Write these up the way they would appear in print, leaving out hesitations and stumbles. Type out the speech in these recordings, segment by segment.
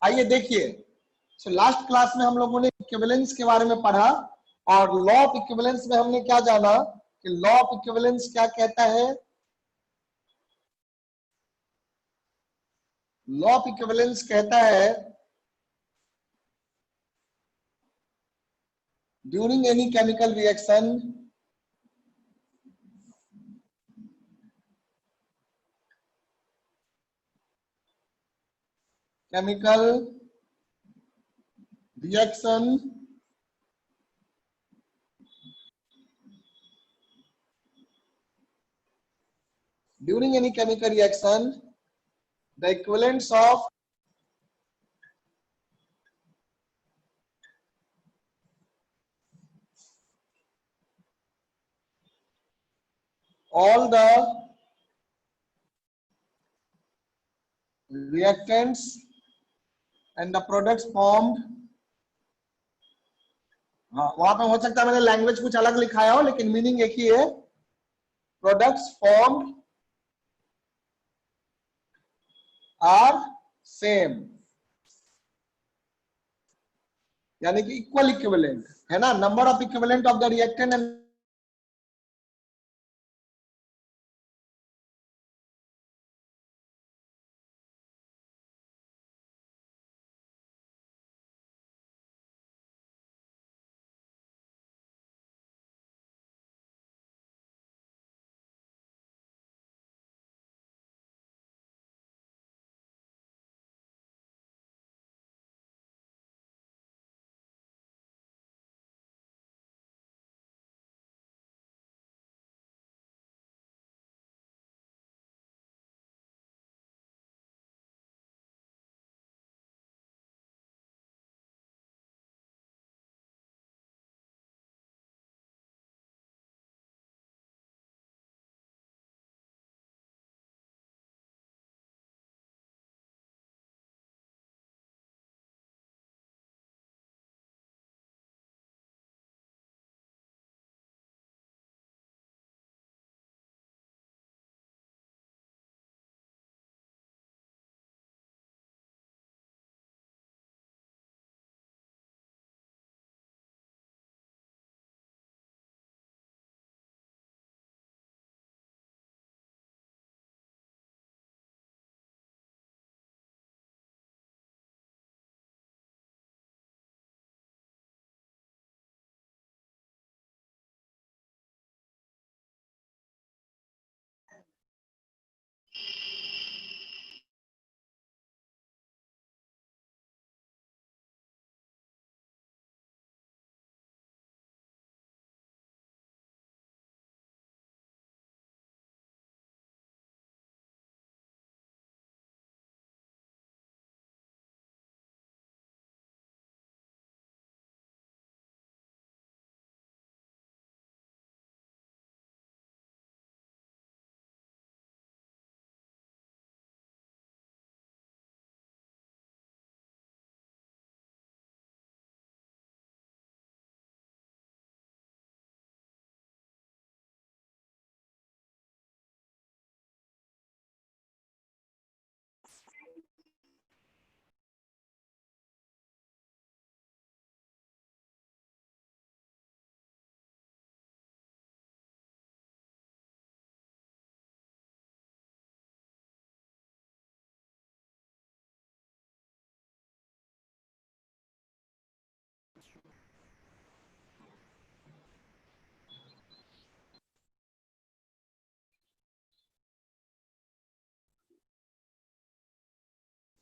आइए देखिए, so last class में हम लोगों ने इक्विवेलेंस के बारे में पढ़ा और लॉ ऑफ इक्विवेलेंस में हमने क्या जाना कि लॉ ऑफ इक्विवेलेंस क्या कहता है। लॉ ऑफ इक्विवेलेंस कहता है during any chemical reaction during any chemical reaction, the equivalents of all the reactants and the products formed, हाँ वहां पे हो सकता है मैंने लैंग्वेज कुछ अलग लिखाया हो लेकिन मीनिंग एक ही है, प्रोडक्ट्स फॉर्म्ड आर सेम, यानी कि इक्वल इक्विवेलेंट है ना, number of equivalent of the reactant and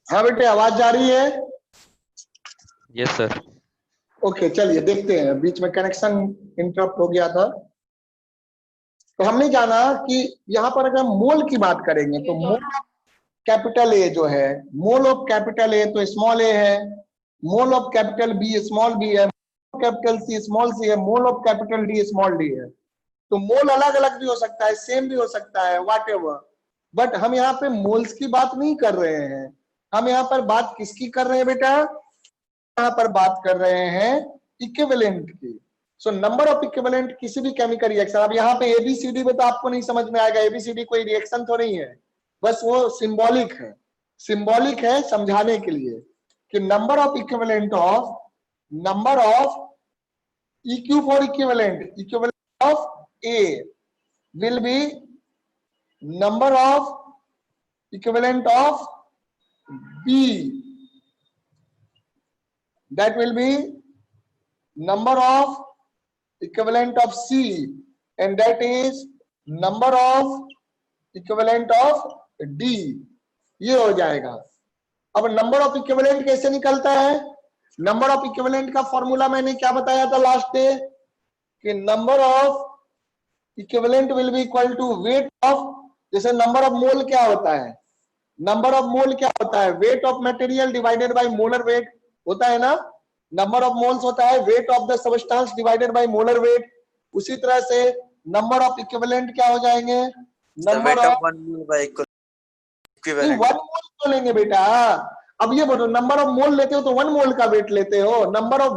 हाँ बेटे आवाज जा रही है? Yes sir. ओके चलिए देखते हैं, बीच में कनेक्शन इंटरप्ट हो गया था। तो हमने जाना कि यहाँ पर अगर मोल की बात करेंगे तो मोल कैपिटल ए जो है, मोल ऑफ कैपिटल ए तो स्मॉल ए है, mole of capital B small B है, कैपिटल सी स्मॉल सी है, mole of capital D small D है। तो मोल अलग अलग भी हो सकता है, सेम भी हो सकता है, व्हाटएवर, बट हम यहाँ पे मोल्स की बात नहीं कर रहे हैं, हम यहाँ पर बात किसकी कर रहे हैं बेटा? यहाँ पर बात कर रहे हैं इक्विवेलेंट की। सो नंबर ऑफ इक्विवेलेंट किसी भी केमिकल रिएक्शन, अब यहाँ पे एबीसीडी में तो आपको नहीं समझ में आएगा, एबीसीडी कोई रिएक्शन तो नहीं है, बस वो सिंबॉलिक है, सिंबॉलिक है समझाने के लिए कि number of equivalent of EQ for equivalent of A will be number of equivalent of B, that will be number of equivalent of C, and that is number of equivalent of D. ये हो जाएगा। अब number of equivalent कैसे निकलता है? Number of equivalent का formula मैंने क्या बताया था लास्ट डे कि number of equivalent will be equal to weight of, जैसे नंबर ऑफ मोल क्या होता है, नंबर ऑफ मोल क्या होता है, weight of material divided by molar weight होता है ना, नंबर ऑफ मोल्स होता है weight of the substance divided by molar weight. उसी तरह से नंबर ऑफ इक्विवेलेंट क्या हो जाएंगे, number of one mole by one mole तो लेंगे बेटा। अब ये बोलो नंबर ऑफ मोल लेते हो तो वन मोल का वेट लेते हो, नंबर ऑफ,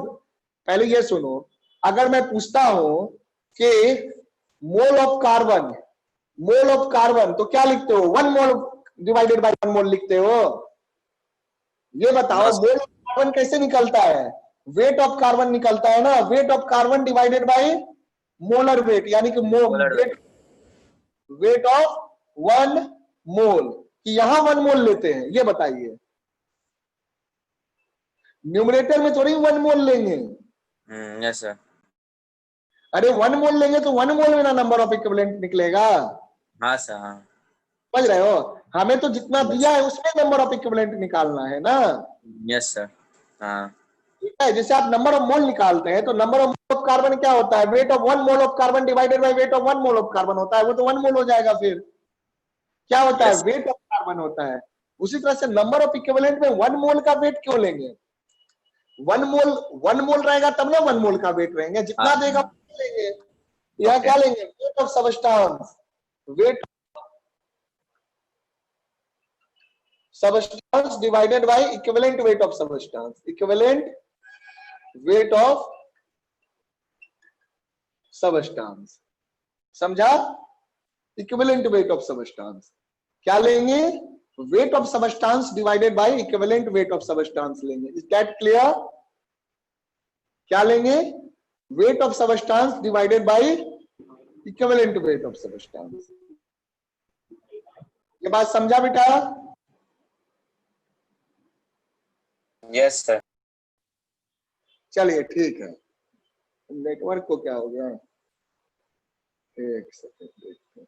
पहले ये सुनो, अगर मैं पूछता हूं कि मोल ऑफ कार्बन तो क्या लिखते हो, one mole divided by one mole लिखते हो। ये बताओ मोल ऑफ कार्बन कैसे निकलता है, वेट ऑफ कार्बन निकलता है ना, weight of carbon divided by molar wait, यानी कि वेट ऑफ वन मोल, कि यहां वन मोल लेते हैं, ये बताइए। न्यूमरेटर में थोड़ी वन मोल लेंगे। Yes sir. अरे वन मोल लेंगे तो वन मोल में ना नंबर ऑफ इक्विवेलेंट निकलेगा। हाँ सर, हाँ समझ रहे हो, हमें तो जितना दिया है उसमें नंबर ऑफ इक्विवेलेंट निकालना है ना। यस सर, हाँ ठीक है, जैसे आप नंबर ऑफ मोल निकालते हैं तो number of mole of carbon क्या होता है, weight of one mole of carbon divided by weight of one mole of carbon होता है, वो तो वन मोल हो जाएगा। फिर क्या होता है, वेट ऑफ कार्बन होता है। उसी तरह से नंबर ऑफ इक्विवेलेंट में वन मोल का वेट क्यों लेंगे, वन मोल रहेगा तब ना वन मोल का वेट रहेंगे, जितना देगा लेंगे। यह क्या लेंगे, weight of substance, weight substance divided by equivalent weight of substance, equivalent weight of substance, समझा, इक्विवेलेंट वेट ऑफ सबस्टेंस क्या लेंगे, weight of substance divided by equivalent weight of substance लेंगे। Is that clear? क्या लेंगे, weight of substance divided by equivalent weight of substance. ये बात समझा बेटा? Yes sir. चलिए ठीक है, नेटवर्क को क्या हो गया, एक सेकंड देखते हैं।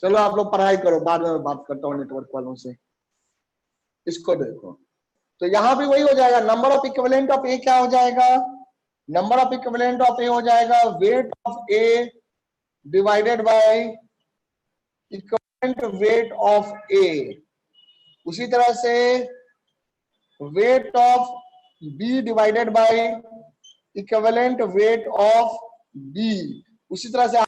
चलो आप लोग पढ़ाई करो, बाद में बात करता हूँ नेटवर्क वालों से। इसको देखो, तो यहां भी वही हो जाएगा, number of equivalent of A क्या हो जाएगा, number of equivalent of A हो जाएगा weight of A divided by equivalent weight of A. उसी तरह से weight of B divided by equivalent weight of B. उसी तरह से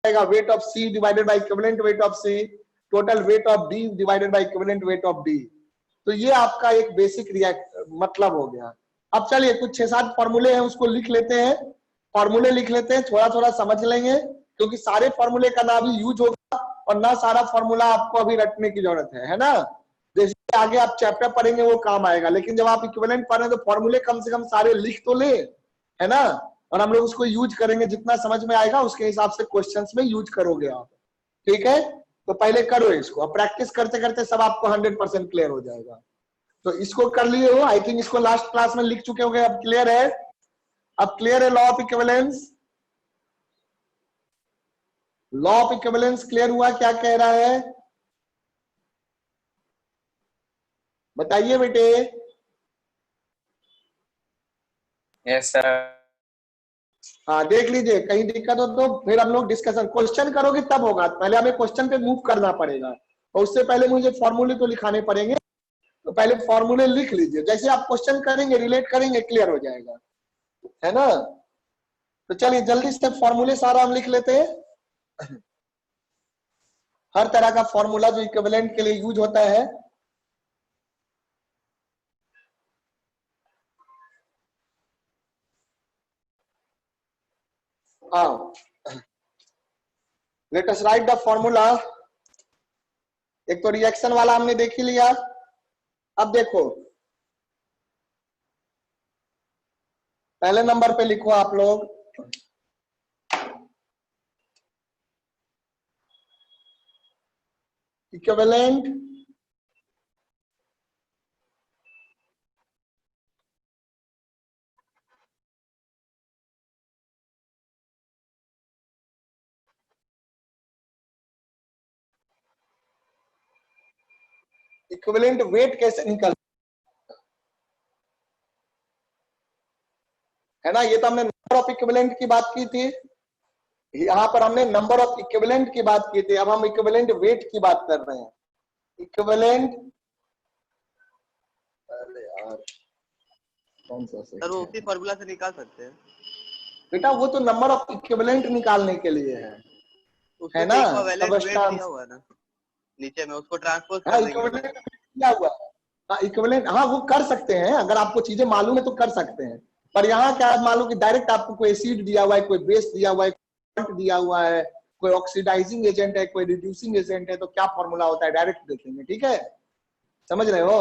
weight of C divided by equivalent weight of C, total weight of D divided by equivalent weight of D. तो ये आपका एक बेसिक मतलब हो गया। अब चलिए कुछ 6-7 फॉर्मूले हैं उसको लिख लेते हैं, फॉर्मूले लिख लेते हैं, थोड़ा थोड़ा समझ लेंगे, क्योंकि सारे फॉर्मूले का ना भी यूज होगा और ना सारा फॉर्मूला आपको अभी रटने की जरूरत है ना। जैसे आगे आप चैप्टर पढ़ेंगे वो काम आएगा, लेकिन जब आप इक्विवेलेंट पढ़ रहे हैं तो फॉर्मूले कम से कम सारे लिख तो ले, है ना, और हम लोग उसको यूज करेंगे, जितना समझ में आएगा उसके हिसाब से क्वेश्चंस में यूज करोगे आप। ठीक है, तो पहले करो इसको, अब प्रैक्टिस करते करते सब आपको 100% क्लियर हो जाएगा। तो इसको कर लिए हो, आई थिंक इसको लास्ट क्लास में लिख चुके होंगे, अब क्लियर है, अब क्लियर है law of equivalence, law of equivalence clear हुआ, क्या कह रहा है बताइए बेटे। Yes sir. हाँ देख लीजिए, कहीं दिक्कत हो तो फिर हम लोग डिस्कशन, क्वेश्चन करोगे तब होगा, पहले हमें क्वेश्चन पे मूव करना पड़ेगा और उससे पहले मुझे फॉर्मूले तो लिखाने पड़ेंगे, तो पहले फॉर्मूले लिख लीजिए, जैसे आप क्वेश्चन करेंगे रिलेट करेंगे क्लियर हो जाएगा, है ना। तो चलिए जल्दी से फॉर्मूले सारा हम लिख लेते हैं। हर तरह का फॉर्मूला जो इक्विवेलेंट के लिए यूज होता है, let us right the formula. एक तो रिएक्शन वाला हमने देख ही लिया। अब देखो पहले नंबर पे लिखो आप लोग इक्विवेलेंट इक्विवेलेंट वेट कैसे निकल, है ना। ये तो हमने नंबर ऑफ इक्विवेलेंट की बात की थी, यहां पर हमने नंबर ऑफ इक्विवेलेंट की बात की थी, अब हम इक्विवेलेंट वेट की बात कर रहे हैं। इक्विवेलेंट, अरे यार कौन सा सर वो उसी फॉर्मूला से निकाल सकते हैं बेटा, वो तो नंबर ऑफ इक्विवेलेंट निकालने के लिए है उसमें ना। तो इक्विवेलेंट वेट सबस्टांस, दिया हुआ है ना नीचे में, उसको ट्रांसपोज हाँ कर देंगे। इक्विवेलेंट क्या हुआ, हाँ इक्विवेलेंट, हाँ वो कर सकते हैं, अगर आपको चीजें मालूम है तो कर सकते हैं। पर यहाँ क्या मालूम कि डायरेक्ट आपको कोई एसिड दिया हुआ है, कोई बेस दिया हुआ है, कोई दिया हुआ है, कोई ऑक्सीडाइजिंग एजेंट है, कोई रिड्यूसिंग एजेंट है, तो क्या फॉर्मूला होता है डायरेक्ट देखेंगे, ठीक है, समझ रहे हो।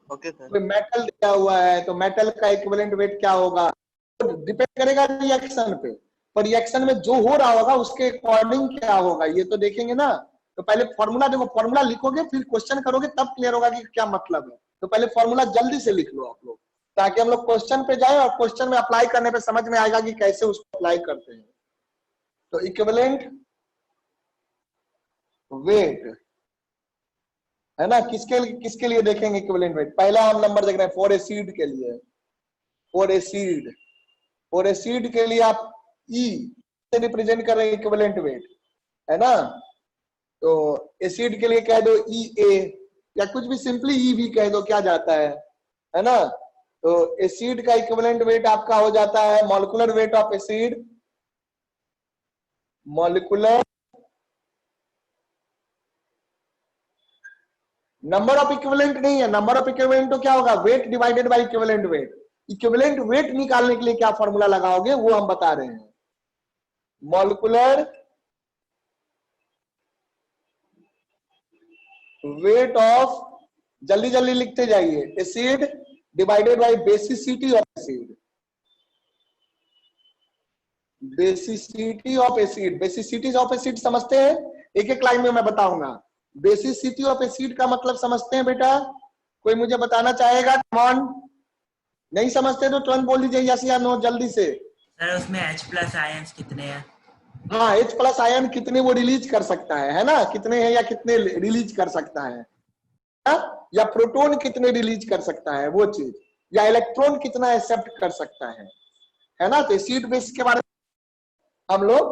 Okay sir. कोई मेटल दिया हुआ है तो मेटल का इक्विवेलेंट वेट क्या होगा, तो डिपेंड करेगा रिएक्शन पे, पर रिएक्शन में जो हो रहा होगा उसके अकॉर्डिंग क्या होगा ये तो देखेंगे ना। तो पहले फॉर्मूला देखो, फॉर्मूला लिखोगे फिर क्वेश्चन करोगे तब क्लियर होगा कि क्या मतलब है। तो पहले फॉर्मूला जल्दी से लिख लो आप लोग, ताकि हम लोग क्वेश्चन पे जाए और क्वेश्चन में अप्लाई करने पे समझ में आएगा कि कैसे उसको अप्लाई करते हैं। तो इक्विवेलेंट वेट है ना, किसके लिए देखेंगे इक्विवेलेंट वेट, पहला हम नंबर देख रहे हैं फॉर एसिड के लिए। फॉर एसिड, फॉर एसिड के लिए आप ई से रिप्रेजेंट कर रहे हैं इक्विवेलेंट वेट, है ना। तो एसिड के लिए कह दो ई ए, या कुछ भी सिंपली ई भी कह दो, क्या जाता है ना। तो एसिड का इक्विवेलेंट वेट आपका हो जाता है molecular weight of acid, molecular number of equivalent नहीं है, नंबर ऑफ इक्विवेलेंट तो क्या होगा, weight divided by equivalent weight. Equivalent wait निकालने के लिए क्या फॉर्मूला लगाओगे वो हम बता रहे हैं, मॉलिक्यूलर वेट ऑफ, जल्दी जल्दी लिखते जाइए, acid divided by basicity of acid, basicity of acid. Basicity of acid समझते हैं, एक एक लाइन में मैं बताऊंगा। बेसिसिटी ऑफ एसिड का मतलब समझते हैं बेटा, कोई मुझे बताना चाहेगा, कौन नहीं समझते तो तुरंत बोल दीजिए यस या नो जल्दी से। सर उसमें H+ आयंस कितने हैं? हाँ H प्लस आयन कितने वो रिलीज कर सकता है ना, कितने हैं या कितने रिलीज कर सकता है, या प्रोटॉन कितने रिलीज कर सकता है वो चीज, या इलेक्ट्रॉन कितना एक्सेप्ट कर सकता है ना। तो एसिड बेस के बारे में हम लोग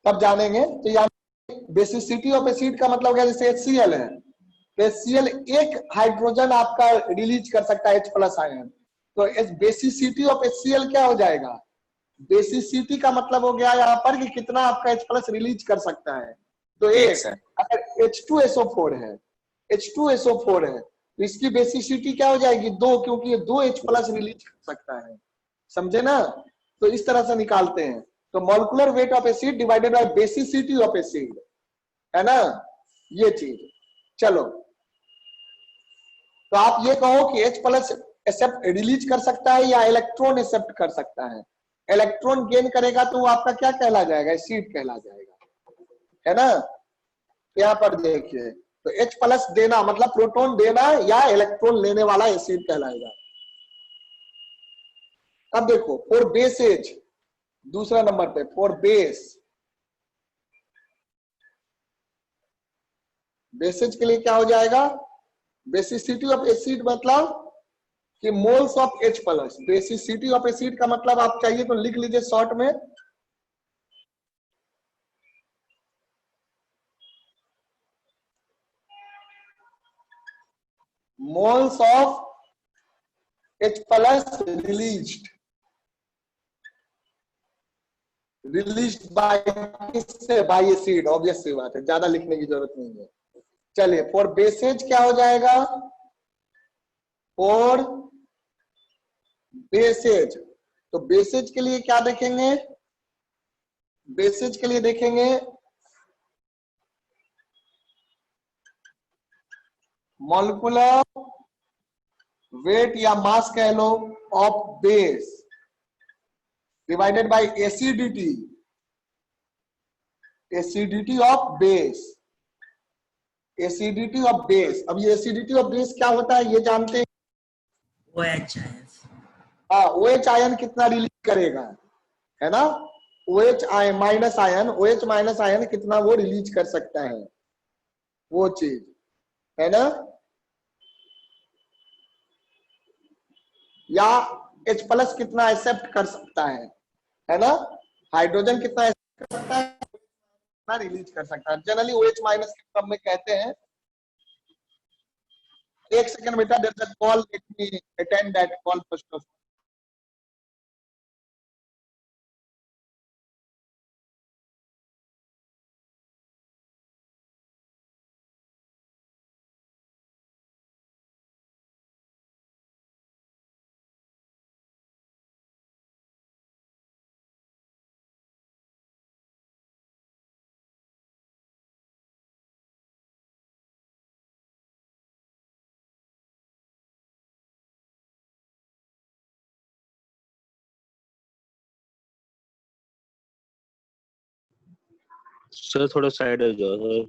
तब जानेंगे। तो यहाँ बेसिसिटी ऑफ एसिड का मतलब क्या, जैसे HCl है, तो HCl एक हाइड्रोजन आपका रिलीज कर सकता है H+ आयन, तो बेसिसिटी ऑफ HCl क्या हो जाएगा, बेसिसिटी का मतलब हो गया यहाँ पर कि कितना आपका H+ रिलीज कर सकता है। तो ठीक एक सर। अगर H2SO4 है, H2SO4 है तो इसकी बेसिसिटी क्या हो जाएगी, 2, क्योंकि ये 2 H+ रिलीज कर सकता है, समझे ना। तो इस तरह से निकालते हैं। तो molecular weight of acid divided by basicity of acid, है ना ये चीज। चलो तो आप ये कहो कि H+ एक्सेप्ट रिलीज कर सकता है या इलेक्ट्रॉन एक्सेप्ट कर सकता है। इलेक्ट्रॉन गेन करेगा तो वो आपका क्या कहला जाएगा, एसिड कहला जाएगा, है ना। यहाँ पर देखिए, तो H+ देना मतलब प्रोटॉन देना या इलेक्ट्रॉन लेने वाला एसिड कहलाएगा। अब देखो फॉर बेसेज, दूसरा नंबर पे फॉर बेस, बेसेज के लिए क्या हो जाएगा, बेसिसिटी ऑफ एसिड मतलब कि moles of H+। Basicity of acid का मतलब आप चाहिए तो लिख लीजिए शॉर्ट में, moles of H plus released by किससे? by acid, obvious सी बात है, ज्यादा लिखने की जरूरत नहीं है। चलिए फॉर बेसेज क्या हो जाएगा? फॉर बेसेज, तो बेसेज के लिए क्या देखेंगे? बेसेज के लिए देखेंगे मॉलिक्यूलर वेट या मास कह लो of base divided by acidity, acidity of base, acidity of base. अब ये एसिडिटी ऑफ बेस क्या होता है ये जानते हैं? OH ions. हाँ, OH आयन कितना रिलीज करेगा, है ना? OH ion minus ion, OH minus ion कितना वो रिलीज कर सकता है, वो चीज है ना? या H प्लस कितना एक्सेप्ट कर सकता है ना? हाइड्रोजन कितना एक्सेप्ट कर सकता है, कितना रिलीज कर सकता है। जनरली OH माइनस के टर्म में कहते हैं। एक सेकंड बेटा, there is a call, let me attend that call first of. Sir थोड़ा साइड हो जाओ सर।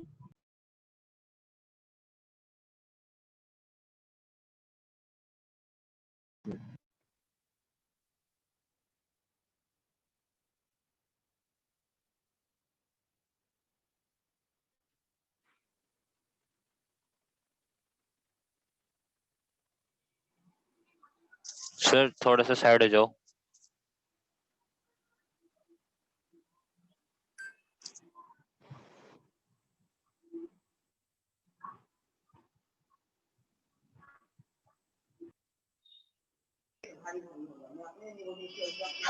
सर थोड़ा सा साइड हो जाओ।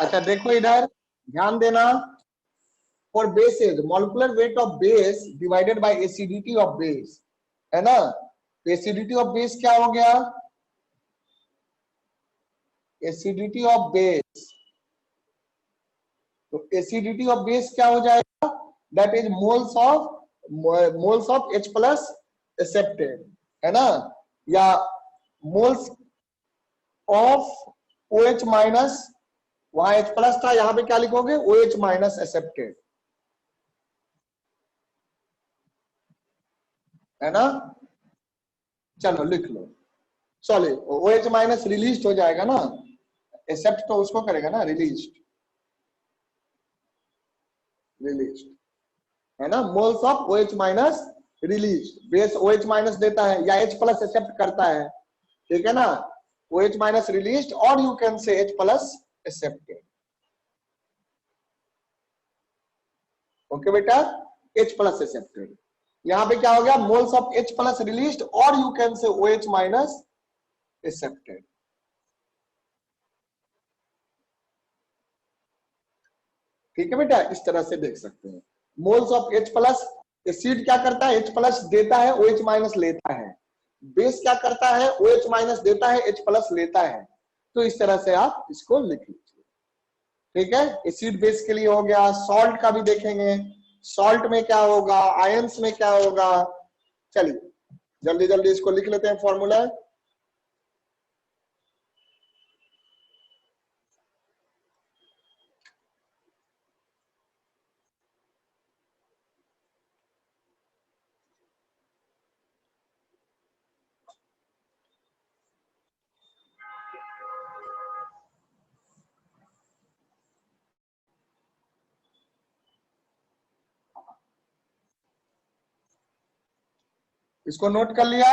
अच्छा देखो इधर ध्यान देना, for bases molecular weight of base divided by acidity of base, है ना? एसिडिटी ऑफ बेस क्या हो गया? एसिडिटी ऑफ बेस, तो एसिडिटी ऑफ बेस क्या हो जाएगा? That is moles of H plus accepted, है ना? या मोल्स ऑफ OH माइनस, वहां H प्लस था, यहां पे क्या लिखोगे? OH माइनस एक्सेप्टेड, है ना? चलो लिख लो। सॉरी, OH माइनस रिलीज हो जाएगा ना, एक्सेप्ट तो उसको करेगा ना, रिलीज, है ना? Moles of OH minus release, base OH minus देता है या H प्लस एक्सेप्ट करता है, ठीक है ना? OH माइनस रिलीज, और you can say H plus accepted. Okay बेटा, H प्लस एक्सेप्टेड। यहां पे क्या हो गया? Moles of H plus release, और you can say OH minus accepted. ठीक है बेटा, इस तरह से देख सकते हैं। Moles of H plus, acid क्या करता है? H प्लस देता है, OH माइनस लेता है। बेस क्या करता है? OH माइनस देता है, H प्लस लेता है। तो इस तरह से आप इसको लिख लीजिए, ठीक है? एसिड बेस के लिए हो गया। सॉल्ट का भी देखेंगे, सॉल्ट में क्या होगा, आयंस में क्या होगा। चलिए जल्दी जल्दी इसको लिख लेते हैं फॉर्मूला। इसको नोट कर लिया,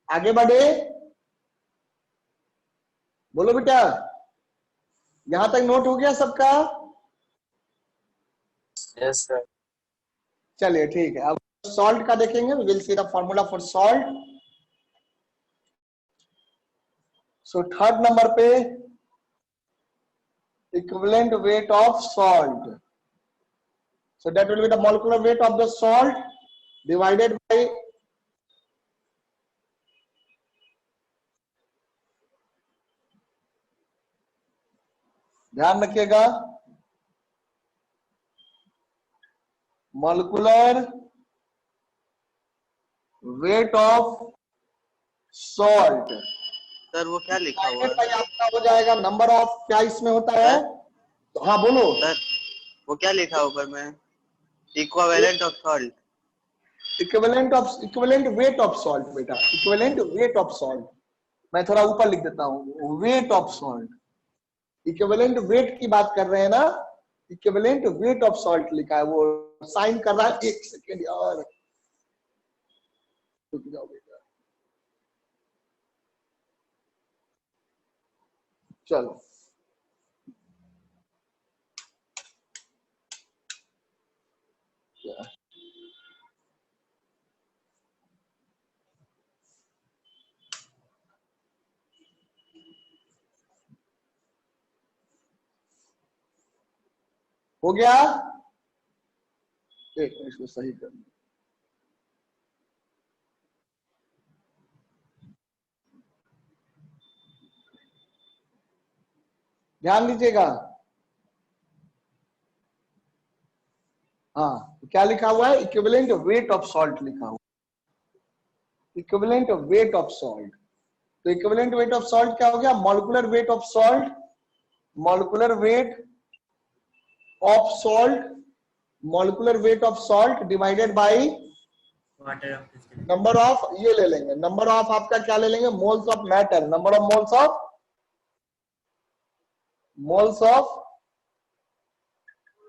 आगे बढ़े। बोलो बेटा, यहां तक नोट हो गया सबका? Yes sir. चलिए ठीक है, अब सॉल्ट का देखेंगे। We will see the formula for salt. So third number पे equivalent weight of salt, so that will be the molecular weight of the salt divided by ध्यान रखिएगा molecular weight of salt sir वो क्या लिखा हुआ है? आपका हो जाएगा नंबर ऑफ, क्या इसमें होता है? तो हाँ बोलो सर वो क्या लिखा है ऊपर में? Equivalent of salt. Equivalent weight of salt बेटा, इक्विवेलेंट वेट ऑफ सॉल्ट। मैं थोड़ा ऊपर लिख देता हूँ, wait of salt. Equivalent weight की बात कर रहे हैं ना, इक्विवेलेंट वेट ऑफ सॉल्ट लिखा है, वो साइन कर रहा है। एक सेकेंड यार, रुक जाओ बेटा, चलो हो गया। एक इसको सही कर लो। ध्यान दीजिएगा, हाँ क्या लिखा हुआ है? इक्विवेलेंट वेट ऑफ सॉल्ट लिखा हुआ, इक्विवेलेंट वेट ऑफ सॉल्ट। तो इक्विवेलेंट वेट ऑफ सॉल्ट क्या हो गया? Molecular weight of salt, molecular weight of salt, molecular weight of salt divided bye Water of distillation. Number of, ये ले लेंगे number of आपका, क्या ले लेंगे? Moles of matter, number of moles of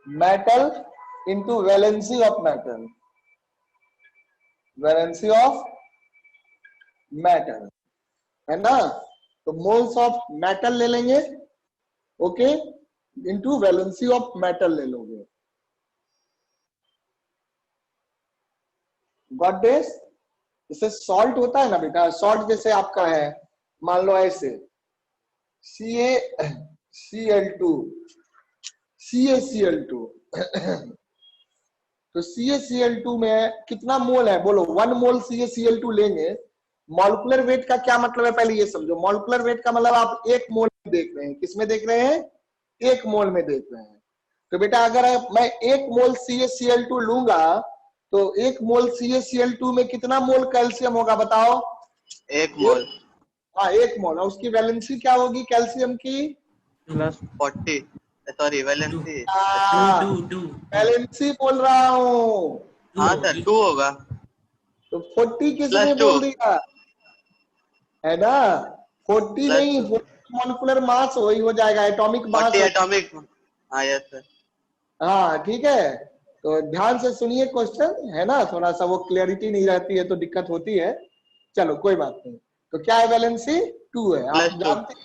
metal into valency of metal, valency of metal, है ना? तो मोल्स ऑफ मेटल ले लेंगे, okay, into valency of metal ले लोगे। Got this? जैसे सॉल्ट होता है ना बेटा, सॉल्ट जैसे आपका है, मान लो ऐसे CaCl2 CaCl2 तो CaCl2 में कितना मोल है? बोलो 1 मोल CaCl2 लेंगे। मॉलिक्यूलर वेट का क्या मतलब है, पहले ये समझो। मॉलिक्यूलर वेट का मतलब आप 1 मोल में देख रहे हैं, किसमें देख रहे हैं? 1 मोल में देख रहे हैं। तो बेटा अगर मैं 1 मोल CaCl2 लूंगा तो 1 मोल CaCl2 में कितना मोल कैल्शियम होगा बताओ? 1 मोल हाँ 1 मोल। और उसकी वैलेंसी क्या होगी कैल्शियम की? Plus 40, sorry valency. Two. Valency बोल रहा हूँ। हाँ सर 2 होगा। तो 40 किसने +2 बोल दिया? है ना? 40 नहीं, +2 मॉलिक्यूलर मास वही हो जाएगा, एटॉमिक मास। 40 एटॉमिक। हाँ यस सर। हाँ ठीक है, तो ध्यान से सुनिए क्वेश्चन, है ना? थोड़ा सा वो क्लियरिटी नहीं रहती है तो दिक्कत होती है, चलो कोई बात नहीं। तो क्या है? वैलेंसी 2 है, आप +2 जानते हैं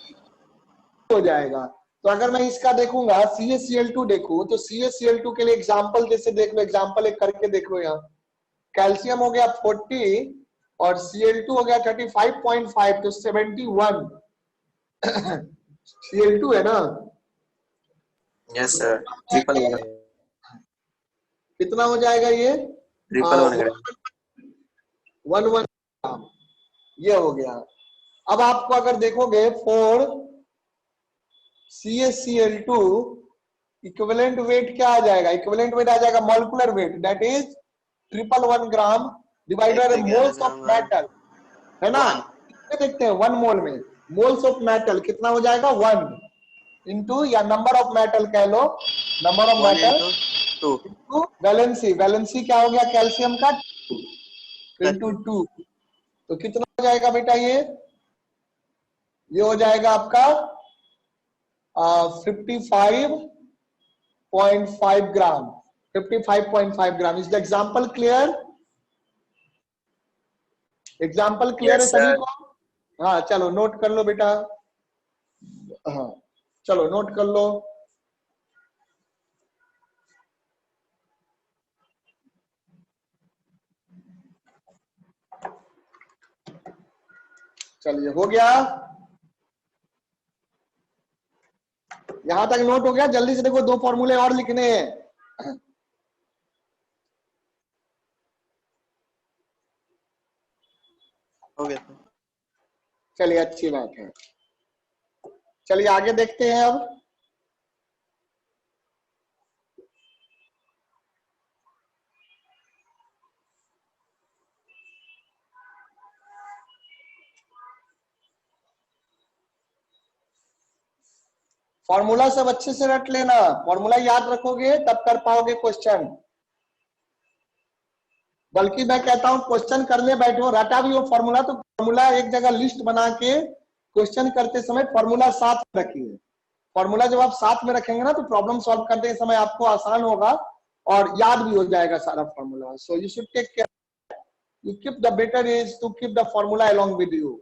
हो जाएगा। तो अगर मैं इसका देखूंगा CaCl2 देखूं तो CaCl2 के लिए एग्जांपल जैसे देख लो, एग्जांपल एक करके देखो। यहाँ कैल्शियम हो गया 40 और Cl2 हो गया 35.5, तो 71 Cl2 है ना? यस सर, ट्रिपल वन कितना हो जाएगा ये? Triple one gram. 1 ये हो गया। अब आपको अगर देखोगे फॉर CaCl2 इक्विवेलेंट वेट क्या आ जाएगा? इक्विवेलेंट वेट आ जाएगा molecular weight, that is 111 gram divided bye moles of metal, है ना? देखते हैं 1 मोल में मोल्स ऑफ मेटल कितना हो जाएगा? 1 इंटू, या नंबर ऑफ मेटल कह लो, number of 1 metal into 2 into valency. Valency क्या हो गया कैल्शियम का? इंटू 2, तो कितना हो जाएगा बेटा? ये हो जाएगा आपका 55.5 gram, 55.5 gram. Is the example clear? Example clear है यस सभी सर। को? हाँ चलो नोट कर लो बेटा, हाँ चलो नोट कर लो। चलिए हो गया। यहां तक नोट हो गया? जल्दी से देखो, 2 फॉर्मूले और लिखने हैं। हो गया सर। चलिए, अच्छी बात है। चलिए आगे देखते हैं अब। फॉर्मूला सब अच्छे से रट लेना, फॉर्मूला याद रखोगे तब कर पाओगे क्वेश्चन। बल्कि मैं कहता हूं क्वेश्चन करने बैठो, रटा भी हो फॉर्मूला तो फॉर्मूला एक जगह लिस्ट बना के क्वेश्चन करते समय फॉर्मूला साथ में रखिए। फॉर्मूला जब आप साथ में रखेंगे ना तो प्रॉब्लम सॉल्व करते समय आपको आसान होगा और याद भी हो जाएगा सारा formula. So you should take care, you keep the better is to keep the formula along with you.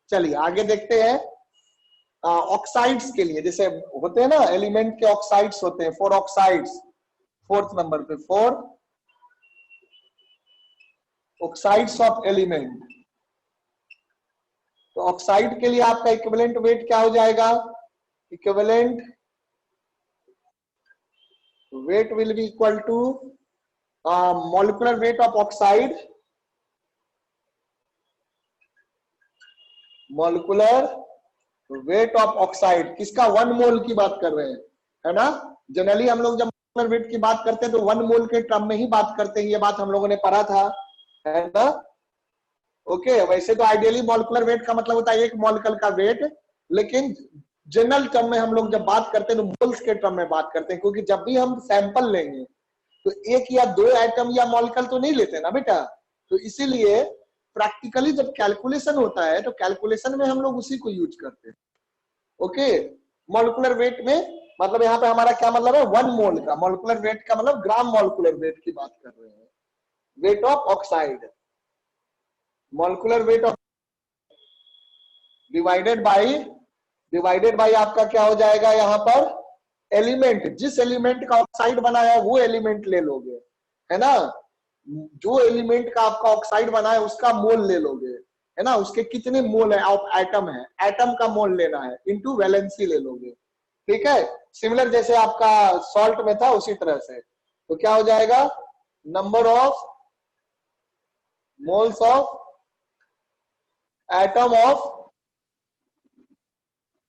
चलिए आगे देखते हैं। ऑक्साइड्स के लिए जैसे होते हैं ना, एलिमेंट के ऑक्साइड्स होते हैं, 4 ऑक्साइड्स। 4th नंबर पे 4 ऑक्साइड्स ऑफ एलिमेंट। तो ऑक्साइड के लिए आपका इक्विवेलेंट वेट क्या हो जाएगा? Equivalent weight will be equal to molecular weight of oxide, molecular weight of oxide. किसका? 1 मोल की बात कर रहे हैं, है ना। जनरली हम लोग जब मॉलिक्यूलर वेट की बात करते हैं तो 1 मोल के टर्म में ही बात करते हैं, ये बात हम लोगों ने पढ़ा था, है ना। ओके, वैसे तो आइडियली मॉलिक्यूलर वेट का मतलब होता है एक मॉलिक्यूल का वेट, लेकिन जनरल टर्म में हम लोग जब बात करते हैं तो मोल्स के टर्म में बात करते हैं, क्योंकि जब भी हम सैंपल लेंगे तो 1 या 2 एटम या मॉलिक्यूल तो नहीं लेते ना बेटा। तो इसीलिए प्रैक्टिकली जब कैलकुलेशन होता है तो कैलकुलेशन में हम लोग उसी को यूज करते हैं। ओके, मॉलिक्यूलर वेट में मतलब यहाँ पे हमारा क्या मतलब है? 1 मोल का मॉलिक्यूलर वेट का मतलब ग्राम मॉलिक्यूलर वेट की बात कर रहे हैं। Wait of oxide, molecular weight of divided by आपका क्या हो जाएगा यहाँ पर? एलिमेंट, जिस एलिमेंट का ऑक्साइड बना है वो एलिमेंट ले लोगे, है ना। जो एलिमेंट का आपका ऑक्साइड बना है उसका मोल ले लोगे, है ना। उसके कितने मोल है ऑफ एटम है, एटम का मोल लेना है, इनटू वैलेंसी ले लोगे। ठीक है, सिमिलर जैसे आपका सॉल्ट में था उसी तरह से। तो क्या हो जाएगा? Number of moles of atom of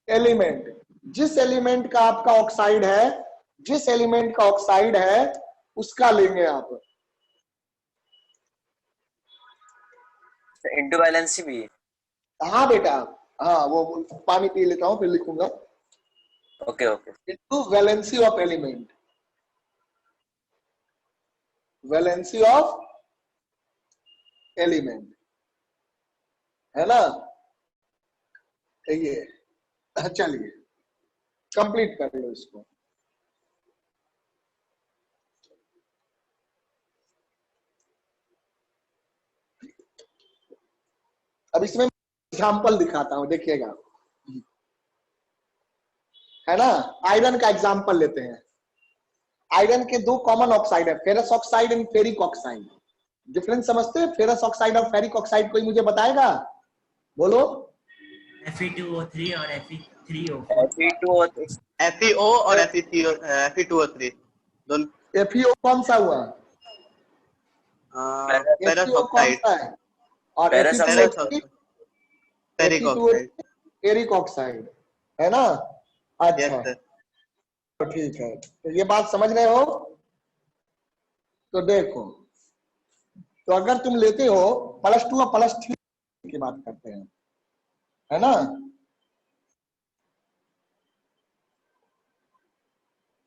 element. जिस एलिमेंट का आपका ऑक्साइड है, जिस एलिमेंट का ऑक्साइड है उसका लेंगे आप। इंटू वैलेंसी भी है। हाँ बेटा, हाँ वो पानी पी लेता हूं फिर लिखूंगा। Okay okay. Into valency of element, valency of element, है ना। ये चलिए कंप्लीट कर लो इसको। अब इसमें एग्जाम्पल दिखाता हूं, देखिएगा, है ना। आयरन का एग्जाम्पल लेते हैं। आयरन के 2 कॉमन ऑक्साइड है, ferrous oxide and ferric oxide. Difference समझते हैं फेरस ऑक्साइड और फेरिक ऑक्साइड? कोई मुझे बताएगा? बोलो। Fe2O3 और Fe3O4। FeO और Fe2O3 दोनों। FeO कौन सा हुआ? फेरस FeO कौन ऑक्साइड, सा है? और ferrous Fe2O3 ferric oxide. Ferric oxide, है ना। यस अच्छा, सर। तो ठीक है, तो ये बात समझ रहे हो। तो देखो, तो अगर तुम लेते हो +2 और +3 की बात करते हैं, है ना।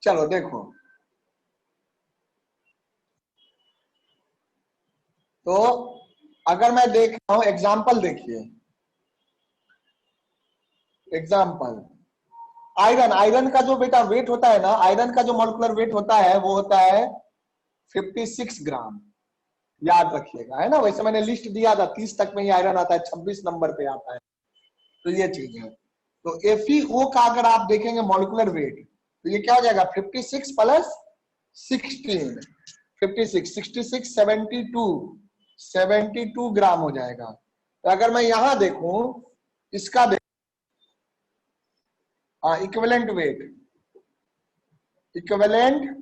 चलो देखो, तो अगर मैं देख रहा हूं एग्जाम्पल, देखिए एग्जाम्पल। आयरन का जो बेटा वेट होता है ना, आयरन का जो मॉलिक्यूलर वेट होता है वो होता है 56 ग्राम। याद रखिएगा, है ना। वैसे मैंने लिस्ट दिया था 30 तक में ही आयरन आता है, 26 नंबर पे आता है, तो ये चीज है। तो FeO का अगर आप देखेंगे मॉलिक्यूलर वेट तो ये क्या हो जाएगा? 56 + 16, 56 66 72 ग्राम हो जाएगा। तो अगर मैं यहां देखूं, इसका equivalent weight equivalent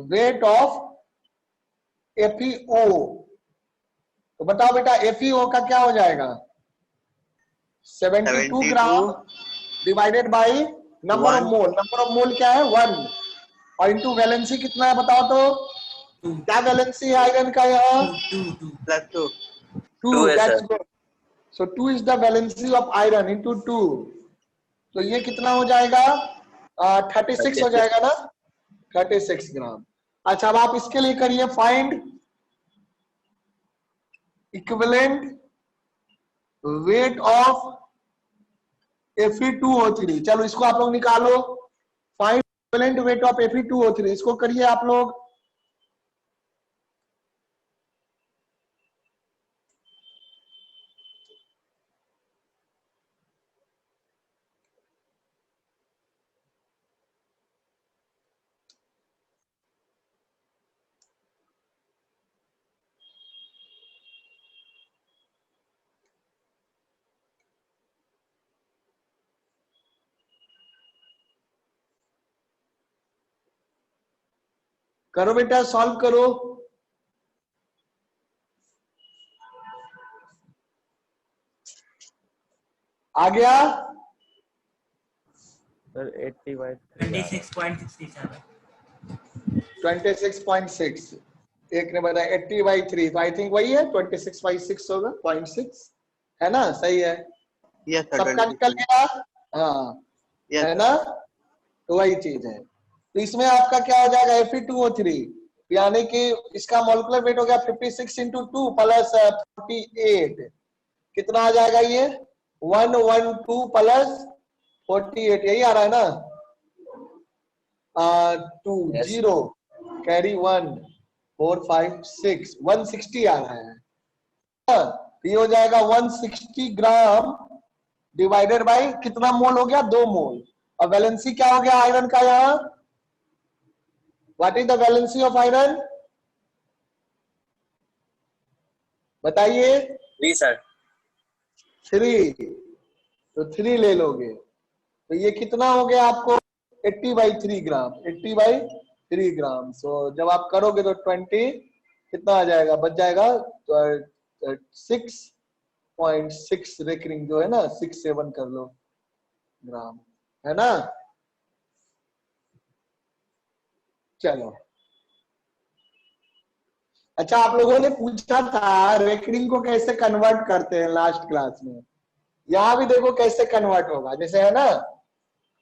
weight of FeO। तो बताओ बेटा FeO का क्या हो जाएगा? 72 gram divided by number of mole. Number of mole क्या है? 1, और इंटू वैलेंसी कितना है बताओ तो? 2 क्या वैलेंसी है आयरन का यहाँ? 2 +2 2। है that's sir. Good. So 2 is the valency of iron into 2। तो ये कितना हो जाएगा? 36 हो जाएगा ना? 36 ग्राम। अच्छा, अब आप इसके लिए करिए find equivalent weight of Fe2O3। चलो इसको आप लोग निकालो। Find equivalent weight of Fe2O3, इसको करिए आप लोग। करो बेटा, सॉल्व करो। आ गया? सर 80/3 26.67 26.6। एक ने बताया 80/3, तो आई थिंक वही है, 26/6 होगा, 0.6 है ना? सही है। Yes sir. सबका निकल गया? हाँ, यस है ना? तो वही चीज है। तो इसमें आपका क्या हो जाएगा? Fe2O3, यानी कि इसका मॉलिक्यूलर वेट हो गया 56 × 2 प्लस 48। कितना आ जाएगा ये? 112 प्लस 48, यही आ रहा है ना? 2 Yes. 0 कैरी 1 4 5 6 160 आ रहा है। ये हो जाएगा 160 ग्राम डिवाइडेड बाय कितना मोल हो गया? 2 मोल। और वैलेंसी क्या हो गया आयरन का यहाँ? What is the valency of iron? बताइए। 3 सर। 3। तो 3 ले लोगे तो ये कितना हो गया आपको? 80/3 ग्राम। 80/3 ग्राम। सो जब आप करोगे तो 20 कितना आ जाएगा? बच जाएगा 6.6 रेकरिंग जो है ना, 67 कर लो ग्राम, है ना? चलो, अच्छा, आप लोगों ने पूछा था रेकरिंग को कैसे कन्वर्ट करते हैं लास्ट क्लास में। यहां भी देखो कैसे कन्वर्ट होगा। जैसे है ना,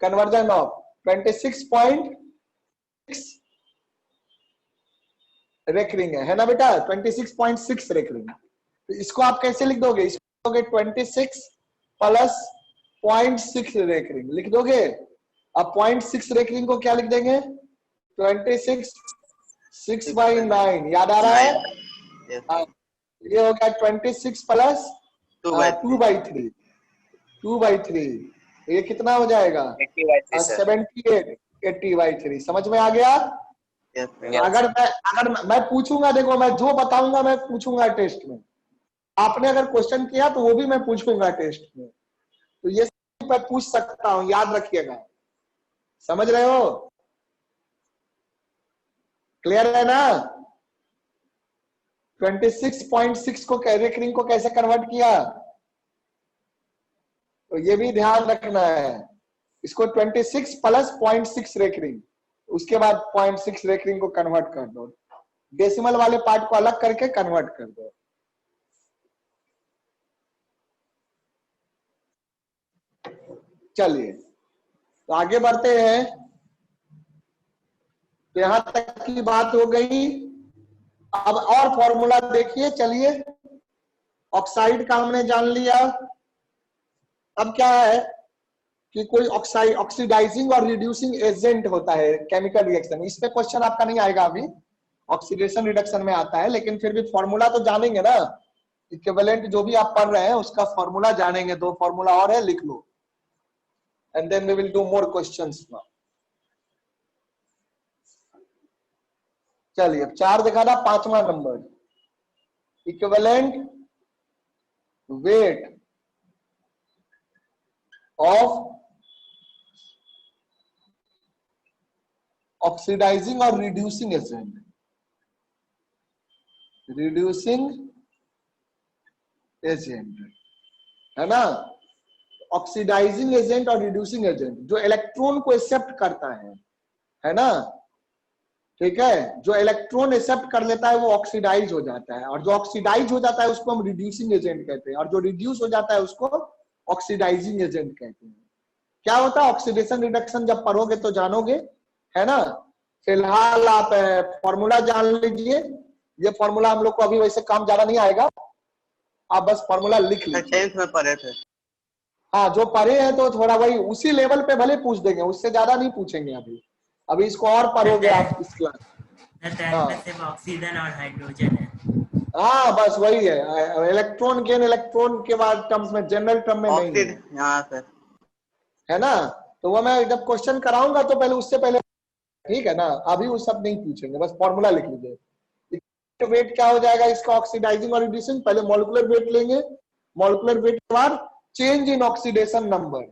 कन्वर्जन ऑफ 26.6 रेकरिंग है ना बेटा? 26.6 रेकरिंग। तो इसको आप कैसे लिख दोगे? इसको लिखोगे 26 प्लस 0.6 रेकरिंग लिख दोगे। अब 0.6 रेकरिंग को क्या लिख देंगे? 26 6/9। याद आ रहा है? ये हो गया 26 प्लस 2/3। 2/3 ये कितना हो जाएगा? 80/3 सर। 78 80/3। समझ में आ गया? अगर मैं पूछूंगा, देखो मैं जो बताऊंगा मैं पूछूंगा टेस्ट में। आपने अगर क्वेश्चन किया तो वो भी मैं पूछूंगा टेस्ट में। तो ये मैं पूछ सकता हूं, याद रखिएगा। समझ रहे हो? क्लियर है ना? 26.6 को रेकरिंग को कैसे कन्वर्ट किया, तो ये भी ध्यान रखना है। इसको 26 प्लस 0.6 रेकरिंग, उसके बाद 0.6 रेकरिंग को कन्वर्ट कर दो। डेसिमल वाले पार्ट को अलग करके कन्वर्ट कर दो। चलिए, तो आगे बढ़ते हैं। तो यहां तक की बात हो गई। अब और फॉर्मूला देखिए। चलिए, ऑक्साइड का हमने जान लिया। अब क्या है कि कोई ऑक्साइड ऑक्सीडाइजिंग और रिड्यूसिंग एजेंट होता है केमिकल रिएक्शन। इस पे क्वेश्चन आपका नहीं आएगा अभी, ऑक्सीडेशन रिडक्शन में आता है, लेकिन फिर भी फॉर्मूला तो जानेंगे ना। इक्विवेलेंट जो भी आप पढ़ रहे हैं उसका फॉर्मूला जानेंगे। 2 फॉर्मूला और है, लिख लो, and then we will do more questions now. चलिए, अब 4 दिखाना, 5वां नंबर, इक्विवेलेंट वेट ऑफ ऑक्सीडाइजिंग और रिड्यूसिंग एजेंट, रिड्यूसिंग एजेंट, है ना। ऑक्सीडाइजिंग एजेंट और रिड्यूसिंग एजेंट जो इलेक्ट्रॉन को एक्सेप्ट करता है ना, ठीक है। जो इलेक्ट्रॉन एक्सेप्ट कर लेता है वो ऑक्सीडाइज हो जाता है, और जो ऑक्सीडाइज हो जाता है उसको हम रिड्यूसिंग एजेंट कहते हैं, और जो रिड्यूस हो जाता है उसको ऑक्सीडाइजिंग एजेंट कहते हैं। क्या होता है ऑक्सीडेशन रिडक्शन, जब पढ़ोगे तो जानोगे, है ना। फिलहाल आप फॉर्मूला जान लीजिए, ये फॉर्मूला हम लोग को अभी वैसे काम ज्यादा नहीं आएगा, आप बस फॉर्मूला लिख लीजिए। 10th में पढ़े थे। हाँ, जो पढ़े हैं तो थोड़ा वही उसी लेवल पे भले पूछ देंगे, उससे ज्यादा नहीं पूछेंगे अभी, अभी इसको और पढ़ोगे आप इस क्लास। टेंथ में सिर्फ ऑक्सीजन और हाइड्रोजन है। हाँ बस वही है, इलेक्ट्रॉन गेन इलेक्ट्रॉन के बाद टर्म्स में, जनरल टर्म में नहीं है, हाँ सर, है ना। तो वो मैं जब क्वेश्चन कराऊंगा तो पहले उससे पहले, ठीक है ना, अभी वो सब नहीं पूछेंगे, बस फॉर्मूला लिख लीजिए। वेट क्या हो जाएगा इसका, ऑक्सीडाइजिंग और रिड्यूसिंग, पहले मॉलिक्यूलर वेट लेंगे, मॉलिक्यूलर वेट के बाद change in oxidation number,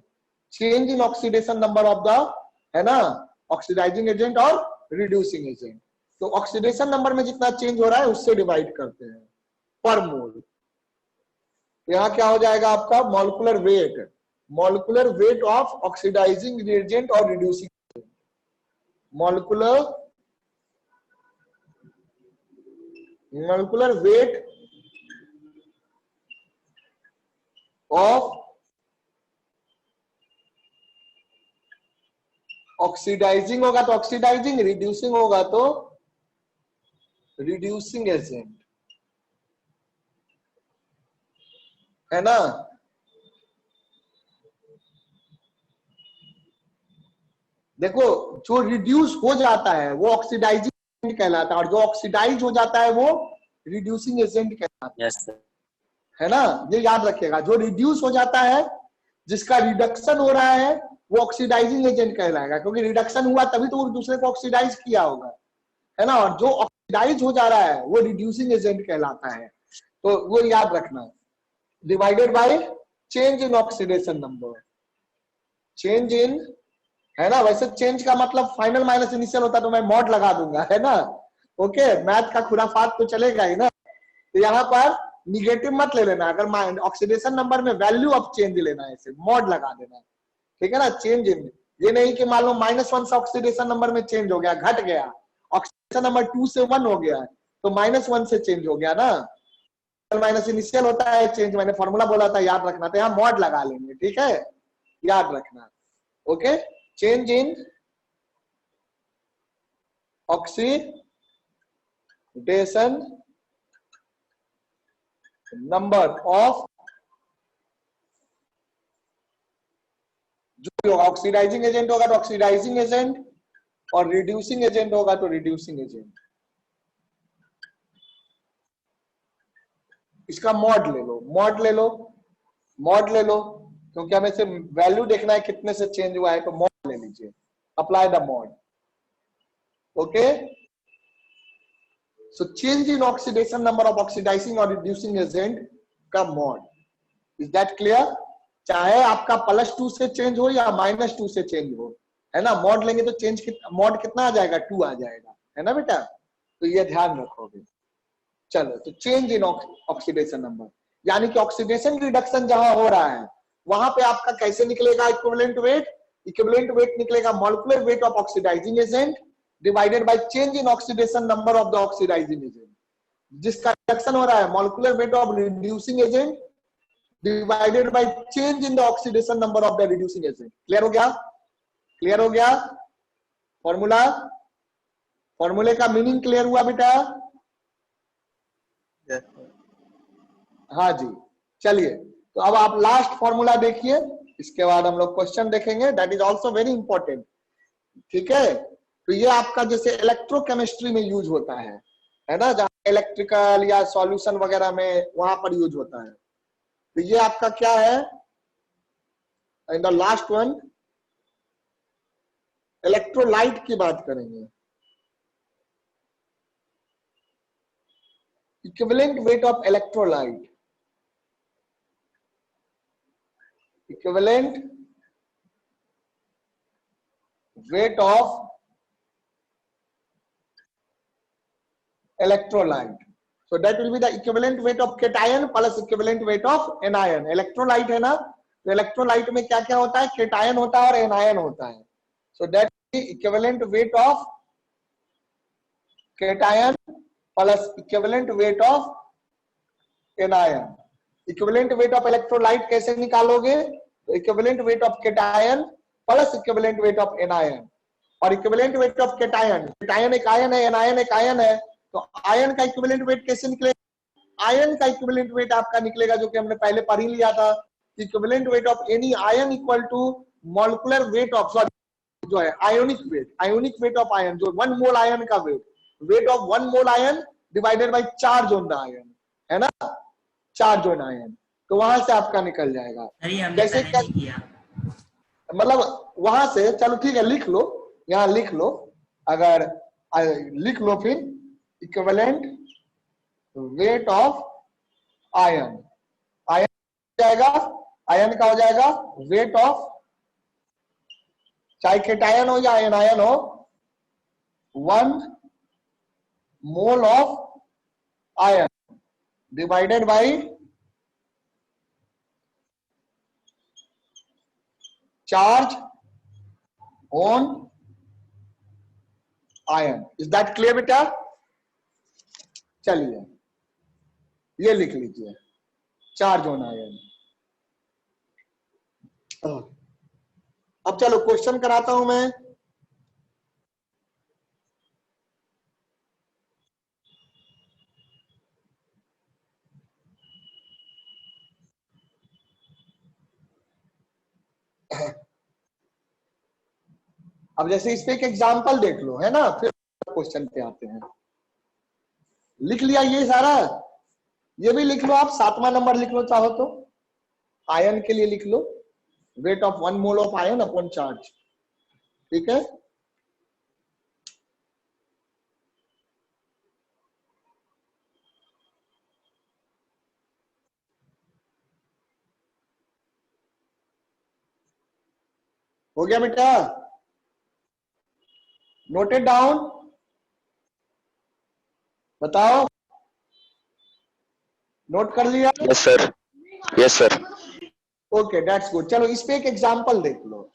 change in oxidation number of the, है ना, ऑक्सीडाइजिंग एजेंट और रिड्यूसिंग एजेंट। तो ऑक्सीडेशन नंबर में जितना चेंज हो रहा है उससे डिवाइड करते हैं पर मोल। यहाँ क्या हो जाएगा आपका molecular weight, molecular weight of oxidising agent और reducing, molecular weight of oxidising होगा तो ऑक्सीडाइजिंग, रिड्यूसिंग होगा तो रिड्यूसिंग एजेंट, है ना। देखो जो रिड्यूस हो जाता है वो ऑक्सीडाइजिंग एजेंट कहलाता है, और जो ऑक्सीडाइज हो जाता है वो रिड्यूसिंग एजेंट कहलाता है, यस सर, है ना। ये याद रखिएगा, जो रिड्यूस हो जाता है, जिसका रिडक्शन हो रहा है, वो ऑक्सीडाइजिंग एजेंट कहलाएगा, क्योंकि रिडक्शन हुआ तभी तो वो दूसरे को ऑक्सीडाइज किया होगा, है ना। और जो ऑक्सीडाइज हो जा रहा है वो रिड्यूसिंग एजेंट कहलाता है, तो वो याद रखना। Divided by change in oxidation number, change in, है ना। वैसे चेंज का मतलब फाइनल माइनस इनिशियल होता तो मैं मॉड लगा दूंगा, है ना। ओके, मैथ का खुराफात तो चलेगा ही ना। तो यहाँ पर निगेटिव मत ले लेना, अगर ऑक्सीडेशन नंबर में वैल्यू ऑफ चेंज लेना है, सिर्फ मॉड लगा देना, ठीक है ना। चेंज इन, ये नहीं कि मान लो -1 से ऑक्सीडेशन नंबर में चेंज हो गया, घट गया, ऑक्सीडेशन नंबर 2 से 1 हो गया तो -1 से चेंज हो गया ना, माइनस इनिशियल होता है चेंज, मैंने फॉर्मूला बोला था याद रखना, तो यहाँ मॉड लगा लेंगे, ठीक है, याद रखना। Okay, change in oxidation number of, जो ऑक्सीडाइजिंग एजेंट होगा तो ऑक्सीडाइजिंग एजेंट, और रिड्यूसिंग एजेंट होगा तो रिड्यूसिंग एजेंट। इसका मॉड ले लो, मॉड ले लो, मॉड ले लो, क्योंकि हमें से वैल्यू देखना है कितने से चेंज हुआ है, तो मॉड ले लीजिए, apply the mod. Okay, so change in oxidation number of oxidising और रिड्यूसिंग एजेंट का मॉड, इज दैट क्लियर। चाहे आपका +2 से चेंज हो या -2 से चेंज हो, है ना, मॉड लेंगे तो चेंज मॉड कितना आ जाएगा, 2 आ जाएगा, है ना बेटा, तो ये ध्यान रखोगे। चलो, तो चेंज इन ऑक्सीडेशन नंबर, यानी कि ऑक्सीडेशन रिडक्शन जहां हो रहा है वहां पे आपका कैसे निकलेगा इक्विवेलेंट वेट, इक्विवेलेंट वेट निकलेगा molecular weight of oxidising agent divided by change in oxidation number of the oxidizing agent, जिसका रिडक्शन हो रहा है molecular weight of reducing agent divided by change in the oxidation number of the reducing agent. Clear हो गया, clear हो गया formula, फॉर्मूले का मीनिंग क्लियर हुआ बेटा। Yes sir. हाँ जी, चलिए, तो अब आप लास्ट फॉर्मूला देखिए, इसके बाद हम लोग क्वेश्चन देखेंगे, that is also very important, ठीक है। तो ये आपका जैसे इलेक्ट्रोकेमिस्ट्री में यूज होता है ना, जहां इलेक्ट्रिकल या सॉल्यूशन वगैरह में वहां पर यूज होता है। तो ये आपका क्या है, in the last one electrolyte की बात करेंगे, equivalent weight of electrolyte, equivalent weight of electrolyte. So that will be the equivalent weight of cation plus equivalent weight of anion. Electrolyte है ना, तो electrolyte में क्या क्या होता है, cation होता है और anion होता है. So that is the equivalent weight of cation plus equivalent weight of anion. Equivalent weight of electrolyte कैसे निकालोगे, तो equivalent weight of cation plus equivalent weight of anion. और equivalent weight of cation, cation एक ion है, anion एक ion है, तो ion का इक्विवेलेंट वेट कैसे निकलेगा, आयन का इक्विवेलेंट वेट आपका निकलेगा जो कि हमने पहले पढ़ ही लिया था, equivalent weight of any ion equal to molecular weight of, sorry जो है आयोनिक वेट ऑफ आयन, जो 1 मोल आयन का weight of 1 mole ion divided by charge on the ion, है ना, चार्ज ऑन आयन, तो वहां से आपका निकल जाएगा. जैसे क्या मतलब वहां से, चलो ठीक है लिख लो, यहां लिख लो, अगर लिख लो फिर equivalent weight of ion, ion जाएगा, आयन का हो जाएगा वेट ऑफ, चाहे केटायन हो या एनायन हो, 1 mole of ion divided by charge on ion. Is that clear बेटा? चलिए ये लिख लीजिए, चार्ज ऑन आयन. अब चलो क्वेश्चन कराता हूं मैं. अब जैसे इस पे एक एग्जांपल देख लो, है ना, फिर क्वेश्चन पे आते हैं. लिख लिया ये सारा, ये भी लिख लो आप, 7वां नंबर लिख लो चाहो तो, आयन के लिए लिख लो, weight of 1 mole of ion upon charge. ठीक है, हो गया बेटा, नोटेड डाउन, बताओ, नोट कर लिया? Yes sir, yes sir. Okay that's good. चलो इस पे एक एग्जांपल देख लो.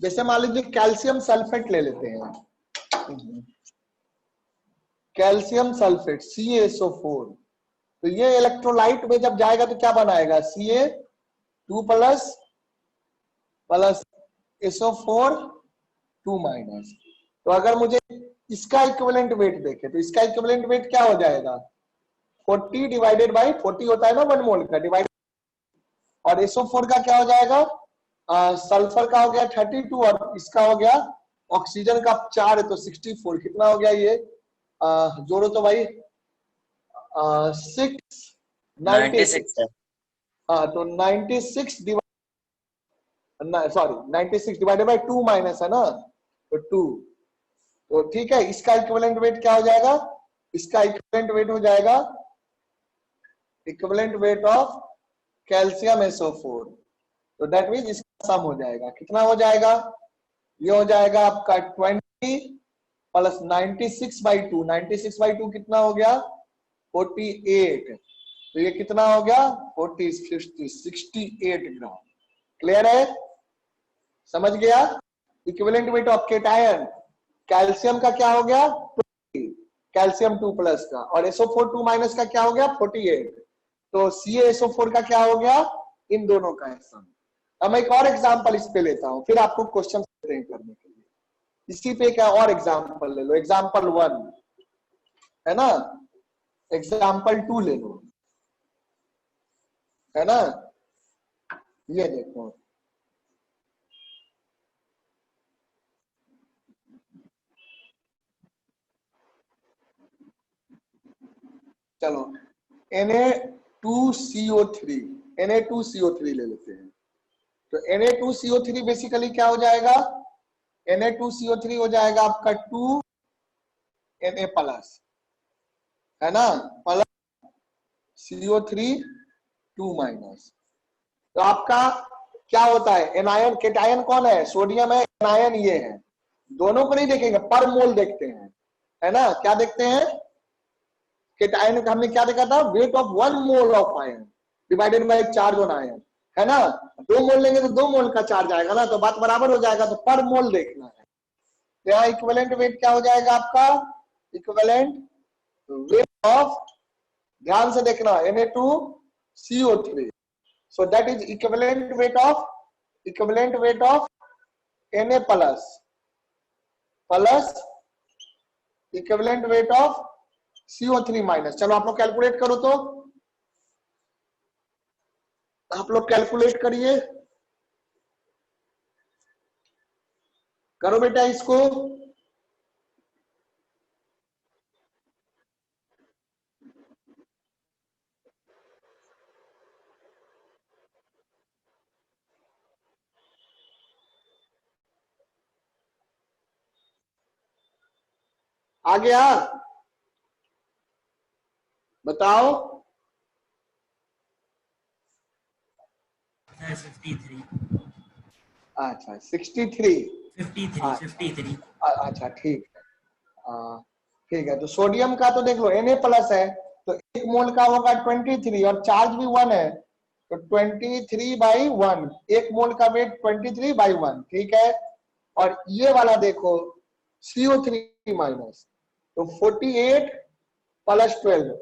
जैसे मान लीजिए कैल्शियम सल्फेट ले लेते हैं, कैल्शियम सल्फेट CaSO4, तो ये इलेक्ट्रोलाइट में जब जाएगा तो क्या बनाएगा, Ca2 प्लस SO4 2 माइनस. तो अगर मुझे इसका इक्विवेलेंट वेट देखे तो इसका इक्विवेलेंट वेट क्या हो जाएगा, 40 डिवाइडेड बाय 40 होता है ना 1 मोल का, डिवाइड, और SO4 का क्या हो जाएगा, सल्फर का हो गया 32 और इसका हो गया ऑक्सीजन का 4 है तो 64, कितना हो गया ये, जोड़ो तो भाई, 96 है. हाँ तो 96 डिवाइडेड बाय 2 माइनस है ना, तो 2, तो ठीक है, इसका इक्विवेलेंट वेट क्या हो जाएगा, इसका इक्विवेलेंट वेट हो जाएगा equivalent weight of calcium SO4, तो दैट मींस इसका सम हो जाएगा, कितना हो जाएगा, ये हो जाएगा आपका 20 प्लस 96/2, 96/2 कितना हो गया 48, तो ये कितना हो गया 68 ग्राम. क्लियर है, समझ गया. Equivalent weight of cation, calcium का क्या हो गया 20, कैल्शियम 2 प्लस का, और SO4 2 माइनस का क्या हो गया 48, तो CaSO4 का क्या हो गया, इन दोनों का सम. अब मैं एक और एग्जांपल इस पे लेता हूं, फिर आपको क्वेश्चन करने के लिए. इसी पे क्या और एग्जांपल ले लो, एग्जांपल 1 है ना, एग्जांपल 2 ले लो, है ना. ये देखो, चलो Na2CO3 ले लेते हैं. तो Na2CO3 बेसिकली क्या हो जाएगा, Na2CO3 हो जाएगा आपका 2Na प्लस, है ना, प्लस CO3 2 माइनस. तो आपका क्या होता है, एनायन केटायन कौन है, सोडियम है, एनायन ये है। दोनों को नहीं देखेंगे, पर मोल देखते हैं, है ना। क्या देखते हैं, केटायन का हमने क्या देखा था, weight of 1 mole of ion divided by charge on ion, है ना। 2 मोल लेंगे तो 2 मोल का चार्ज आएगा ना, तो बात बराबर हो जाएगा, तो पर मोल देखना है। तो यहाँ इक्विवेलेंट वेट क्या हो जाएगा आपका, इक्विवेलेंट वेट ऑफ, ध्यान से देखना, Na2CO3, so that is equivalent weight of Na plus equivalent weight of CO3 minus. चलो आप लोग कैलकुलेट करो, तो आप लोग कैलकुलेट करिए, करो बेटा इसको। आ गया, बताओ। सर 53 अच्छा 63, 53 अच्छा ठीक है, ठीक है। तो सोडियम का तो देख लो Na प्लस है, तो 1 मोल का होगा 23 और चार्ज भी 1 है, तो 23/1, 1 मोल का वेट 23/1, ठीक है। और ये वाला देखो CO3 माइनस, तो 48 + 12,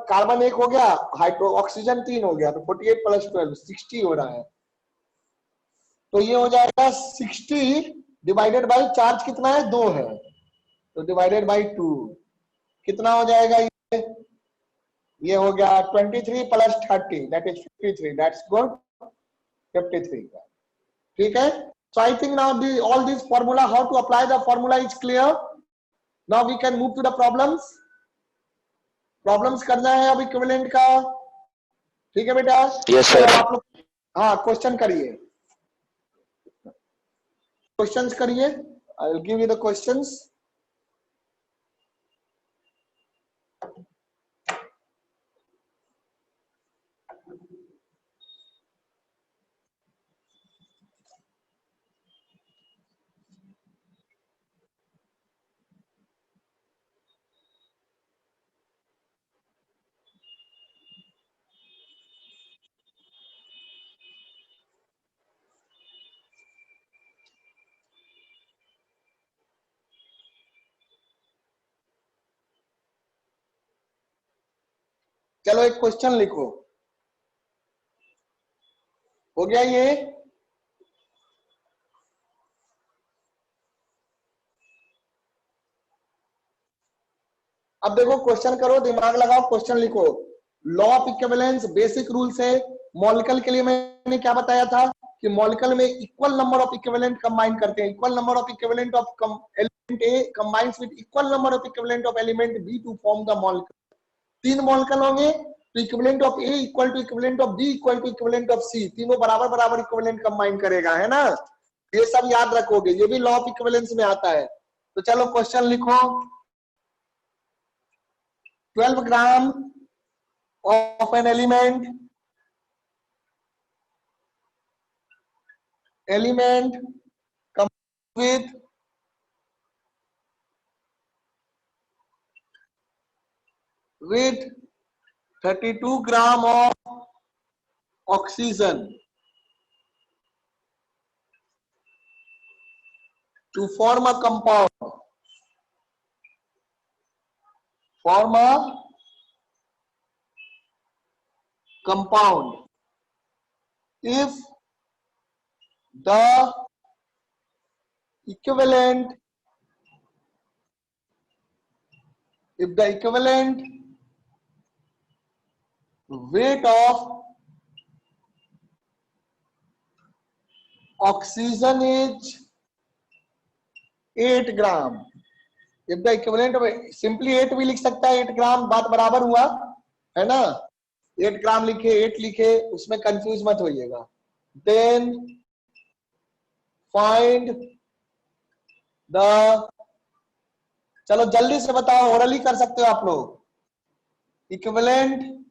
कार्बन 1 हो गया, हाइड्रो ऑक्सीजन 3 हो गया, तो 48 + 12 60 हो रहा है। तो ये हो जाएगा 60 डिवाइडेड बाई चार्ज कितना है, 2 है, तो डिवाइडेड बाई 2 कितना हो जाएगा, ये हो गया 23 + 30 दैट इज 53, दैट्स गुड, 53 का, ठीक है। So I think now all these formula, how to apply the formula is clear. Now we can move to the problems. Problems करना है अब इक्विवेलेंट का, ठीक है बेटा। Yes, sir. आप लोग हाँ क्वेश्चन करिए, क्वेश्चंस करिए, आई will give you the questions. चलो एक क्वेश्चन लिखो, हो गया ये। अब देखो क्वेश्चन करो, दिमाग लगाओ, क्वेश्चन लिखो। Law of equivalence basic rule से मॉलिक्यूल के लिए मैंने क्या बताया था कि मॉलिक्यूल में equal number of equivalent combine करते हैं, equal number of equivalent of element A combines with equal number of equivalent of element B to form the molecule. 3 molecule होंगे तो equivalent of A equal to equivalent of B equal to equivalent of C, तीनों बराबर बराबर equivalent combine करेगा, है ना। ये सब याद रखोगे, ये भी लॉ ऑफ इक्विवेलेंस में आता है। तो चलो क्वेश्चन लिखो, 12 gram of an element comes with 32 gram of oxygen to form a compound, if the equivalent weight of oxygen is 8 gram, if the equivalent of simply 8 भी लिख सकता है, 8 ग्राम, बात बराबर हुआ, है ना। 8 ग्राम लिखे, 8 लिखे, उसमें कंफ्यूज मत होइएगा। देन फाइंड द, चलो जल्दी से बताओ, ओरली कर सकते हो आप लोग, equivalent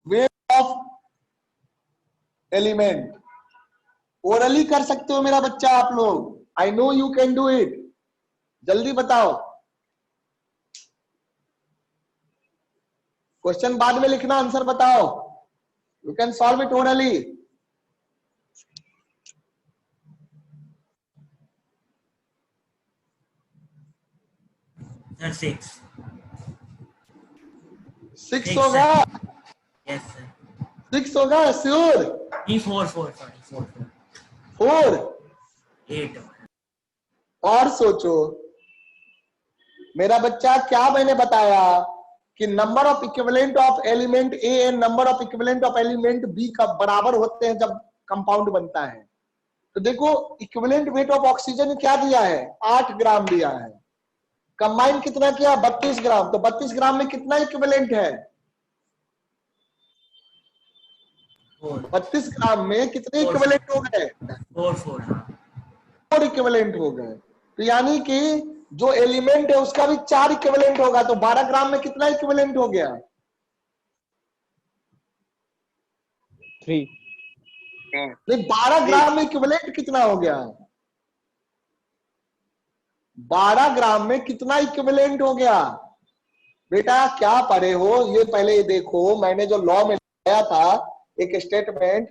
weight of element. Orally कर सकते हो मेरा बच्चा आप लोग, I know you can do it. जल्दी बताओ, क्वेश्चन बाद में लिखना, आंसर बताओ। You can solve it orally. Sir, 6. 6 Six, होगा, Yes, sir. 6 होगा श्योर। नहीं, 4, sorry, 4. 4 8. और सोचो मेरा बच्चा, क्या मैंने बताया कि number of equivalent of element A and number of equivalent of element B का बराबर होते हैं जब कंपाउंड बनता है। तो देखो इक्विवेलेंट वेट ऑफ ऑक्सीजन क्या दिया है, 8 ग्राम दिया है। कंबाइन कितना किया, 32 ग्राम। तो 32 ग्राम में कितना इक्विवेलेंट है, 4. 32 ग्राम में कितने इक्विवेलेंट हो गए, 4. इक्विवेलेंट हो गए। तो यानी कि जो एलिमेंट है उसका भी 4 इक्विवेलेंट होगा। तो 12 ग्राम में कितना इक्विवेलेंट हो गया, 3. नहीं 12 ग्राम में इक्विवेलेंट कितना हो गया, 12 ग्राम में कितना इक्विवेलेंट हो गया। बेटा क्या पढ़े हो, ये पहले ये देखो, मैंने जो लॉ में लाया था एक स्टेटमेंट,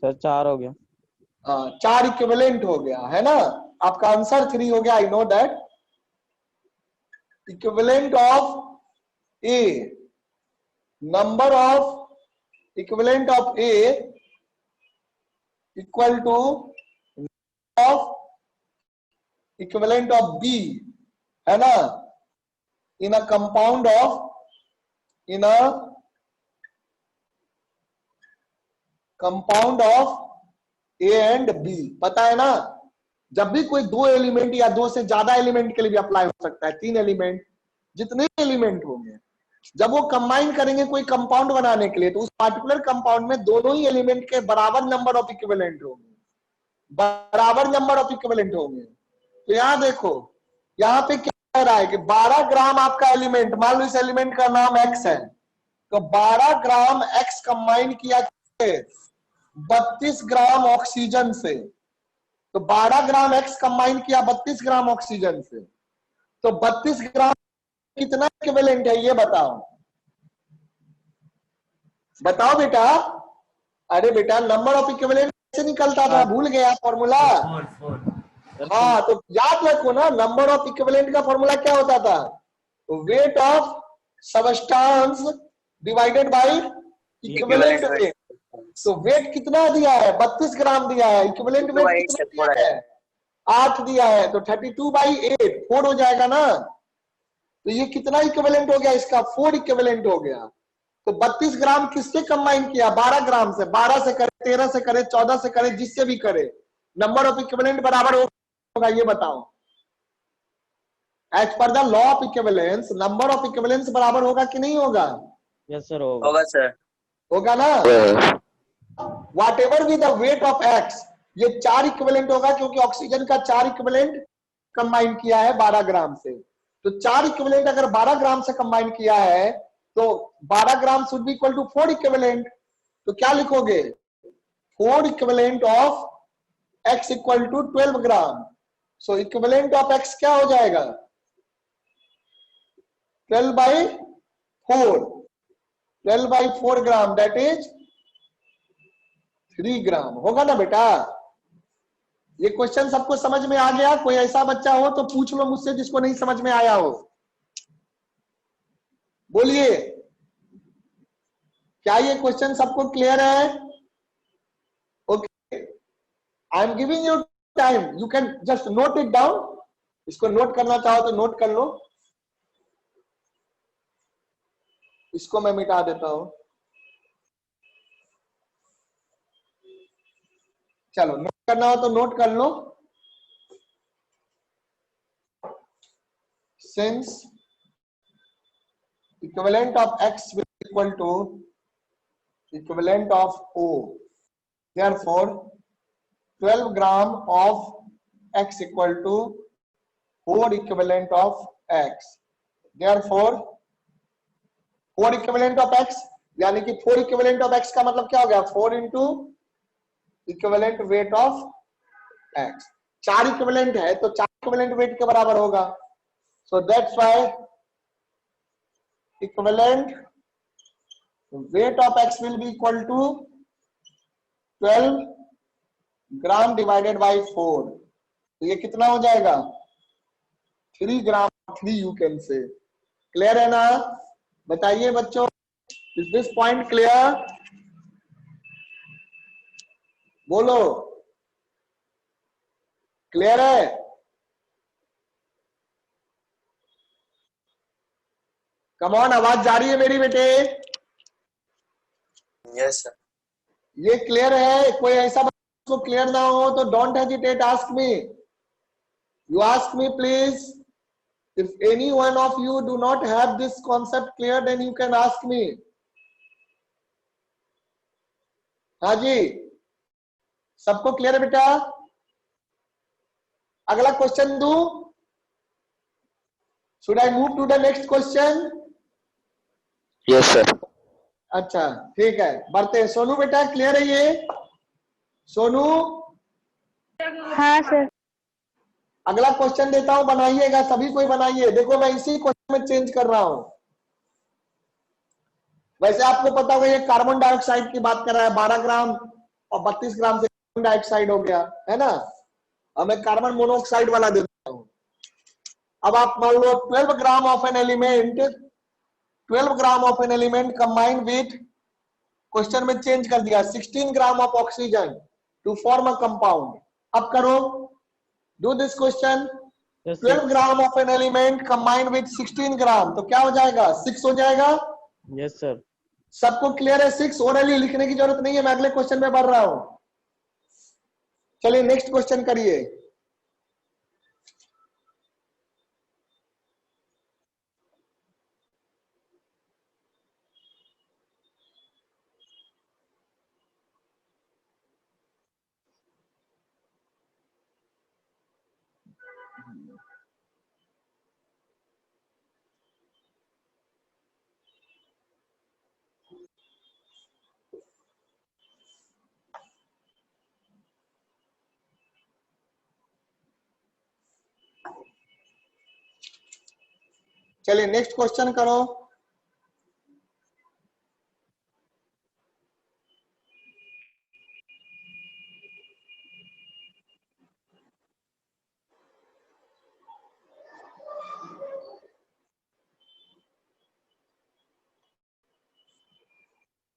सर 4 हो गया। 4 इक्विवेलेंट हो गया है ना। आपका आंसर 3 हो गया, I know that. Equivalent of A, number of equivalent of A equal to of equivalent of B, है ना, in a compound of, in a compound of A and B. पता है ना, जब भी कोई 2 एलिमेंट या 2 से ज्यादा एलिमेंट के लिए भी अप्लाई हो सकता है, 3 एलिमेंट, जितने एलिमेंट होंगे, जब वो कंबाइन करेंगे कोई कंपाउंड बनाने के लिए, तो उस पार्टिकुलर कंपाउंड में दोनों ही एलिमेंट के बराबर नंबर ऑफ इक्विवेलेंट होंगे, बराबर नंबर ऑफ इक्विवेलेंट होंगे। तो यहां देखो, यहां पे क्या कह रहा है कि 12 ग्राम आपका एलिमेंट, मान लो इस एलिमेंट का नाम एक्स है, तो 12 ग्राम एक्स कंबाइन किया 32 ग्राम ऑक्सीजन से। तो 12 ग्राम एक्स कंबाइन किया 32 ग्राम ऑक्सीजन से, तो 32 ग्राम कितना इक्विवेलेंट है ये बताओ, बताओ बेटा। अरे बेटा नंबर ऑफ इक्विवेलेंट कैसे निकलता था, भूल गया फॉर्मूला। 4. हाँ तो याद रखो ना, नंबर ऑफ इक्विवेलेंट का फॉर्मूला क्या होता था, weight of substance divided by equivalent weight. तो वेट कितना दिया है, 32 ग्राम दिया है, इक्विवेलेंट वेट कितना दिया है, 8 दिया है, तो 32/8 4 हो जाएगा ना। तो ये कितना इक्विवेलेंट हो गया, इसका 4 इक्विवेलेंट हो गया। तो 32 ग्राम किससे कंबाइन किया, 12 ग्राम से। 12 से करे, 13 से करे, 14 से करे, जिससे भी करे, नंबर ऑफ इक्विवेलेंट बराबर होगा, ये बताओ। As per the law of equivalence number of equivalence बराबर होगा कि नहीं होगा, यस सर होगा। होगा सर। होगा ना। What ever be the weight of x, ये 4 इक्विवेलेंट होगा, क्योंकि ऑक्सीजन का 4 इक्विवेलेंट कंबाइन किया है 12 ग्राम से। तो 4 इक्विवेलेंट अगर 12 ग्राम से कंबाइन किया है, तो 12 gram should be equal to 4 equivalent. तो क्या लिखोगे, 4 equivalent of X equal to 12 gram. So equivalent of X क्या हो जाएगा, 12/4, 12/4 ग्राम, दैट इज 3 ग्राम। होगा ना बेटा। ये क्वेश्चन सबको समझ में आ गया, कोई ऐसा बच्चा हो तो पूछ लो मुझसे जिसको नहीं समझ में आया हो, बोलिए। क्या ये क्वेश्चन सबको क्लियर है, okay. I am giving you time, you can just note it down. इसको नोट करना चाहो तो नोट कर लो, इसको मैं मिटा देता हूं। चलो नोट करना हो तो नोट कर लो। Since equivalent of x will equal to equivalent of O, therefore 12 gram of x equal to 4 equivalent of x, therefore 4 equivalent of x यानी कि 4 equivalent of x का मतलब क्या हो गया, 4 into equivalent weight of x। 4 equivalent है तो 4 equivalent weight के बराबर होगा। So that's why equivalent weight of x will be equal to 12 gram divided by 4। तो ये कितना हो जाएगा 3 gram 3 you can say. Clear है ना? बताइए बच्चों, इज दिस पॉइंट क्लियर? बोलो, क्लियर है? कम ऑन, आवाज जा रही है मेरी बेटे? Yes, sir. ये क्लियर है? कोई ऐसा को क्लियर ना हो तो don't hesitate, ask me. You ask me please. If any one of you do not have this concept clear, then you can ask me. हाँ जी, सबको क्लियर है बेटा? अगला क्वेश्चन दू? Should I move to the next question? Yes, sir. अच्छा ठीक है, बढ़ते हैं। सोनू बेटा क्लियर है ये? सोनू, हाँ सर। अगला क्वेश्चन देता हूं, बनाइएगा, सभी कोई बनाइए। देखो मैं इसी क्वेश्चन में चेंज कर रहा हूं। वैसे आपको पता होगा ये कार्बन डाइऑक्साइड की बात कर रहा है, 12 ग्राम और 32 ग्राम से कार्बन डाइऑक्साइड हो गया है ना। अब मैं कार्बन मोनोऑक्साइड वाला देता हूं। अब आप मान लो 12 gram of an element, 12 gram of an element combined with, question में चेंज कर दिया, 16 gram of oxygen to form a compound. अब करो, do this question. Yes, 12 gram of an element combined with 16 gram, तो क्या हो जाएगा 6 हो जाएगा। yes sir. सबको क्लियर है? 6 ओरली लिखने की जरूरत नहीं है, मैं अगले क्वेश्चन में बढ़ रहा हूं। चलिए नेक्स्ट क्वेश्चन करिए। चलिए नेक्स्ट क्वेश्चन करो।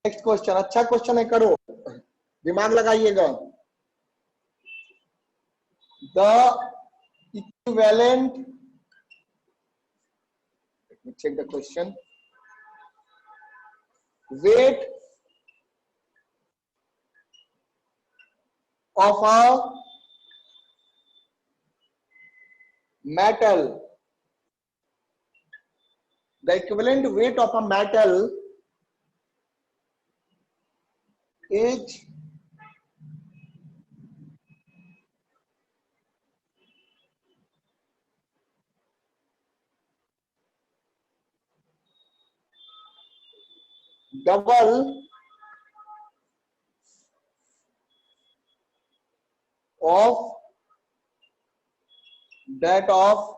नेक्स्ट क्वेश्चन अच्छा क्वेश्चन है, करो, दिमाग लगाइएगा। The equivalent, let me check the question, weight of a metal, the equivalent weight of a metal is double of that of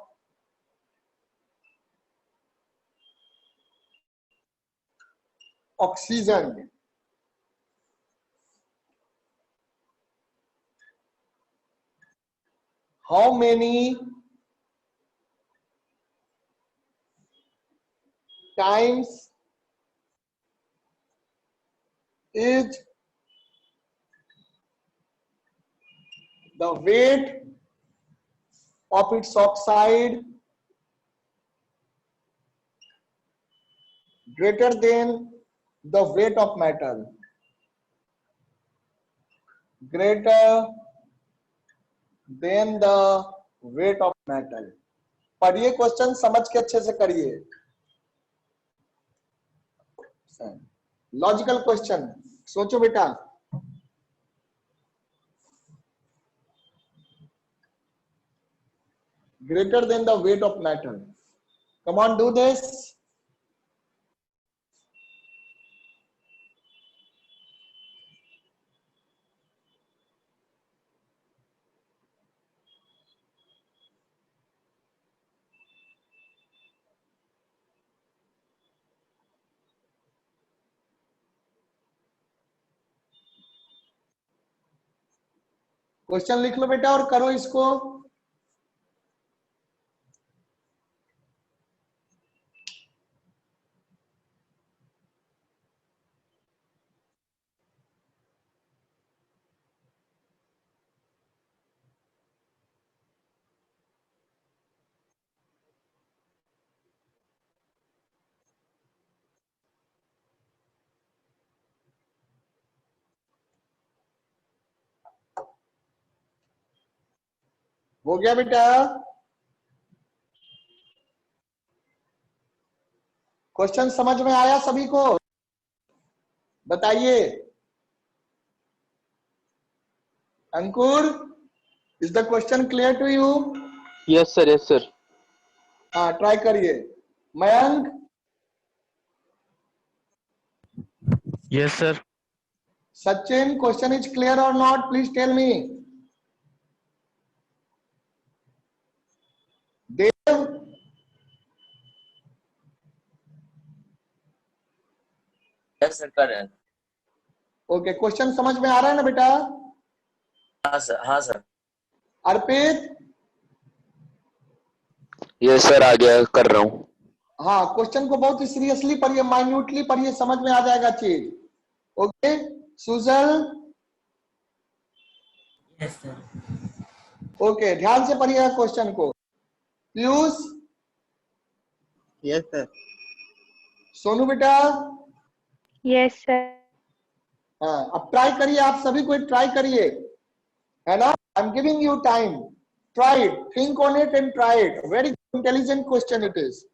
oxygen. How many times is the weight of its oxide greater than the weight of metal? Greater than the weight of metal. पढ़िए question, समझ के अच्छे से करिए। Logical question, सोचो बेटा। Greater than the weight of metal. Come on, do this. Question लिख लो बेटा और करो इसको। हो गया बेटा? क्वेश्चन समझ में आया सभी को? बताइए। Ankur, is the question clear to you? Yes sir, yes sir. हाँ, ट्राई करिए। Mayank? Yes sir. Sachin, question is clear और not? Please tell me. Dev? Yes sir, कर रहे हैं। ओके, क्वेश्चन समझ में आ रहा है ना बेटा? हाँ सर, हाँ सर। अर्पित? यस सर, आ गया, कर रहा हूँ। हाँ, क्वेश्चन को बहुत ही सीरियसली पढ़िए, माइन्यूटली पढ़िए, समझ में आ जाएगा चीज। Okay. Sujal? Yes sir. Okay, ध्यान से पढ़िएगा क्वेश्चन को। पीयूष? Yes sir. सोनू बेटा? Yes sir. हाँ, अब ट्राई करिए, आप सभी को ट्राई करिए, है ना? I am giving you time, try it, think on it and try it. Very intelligent question it is.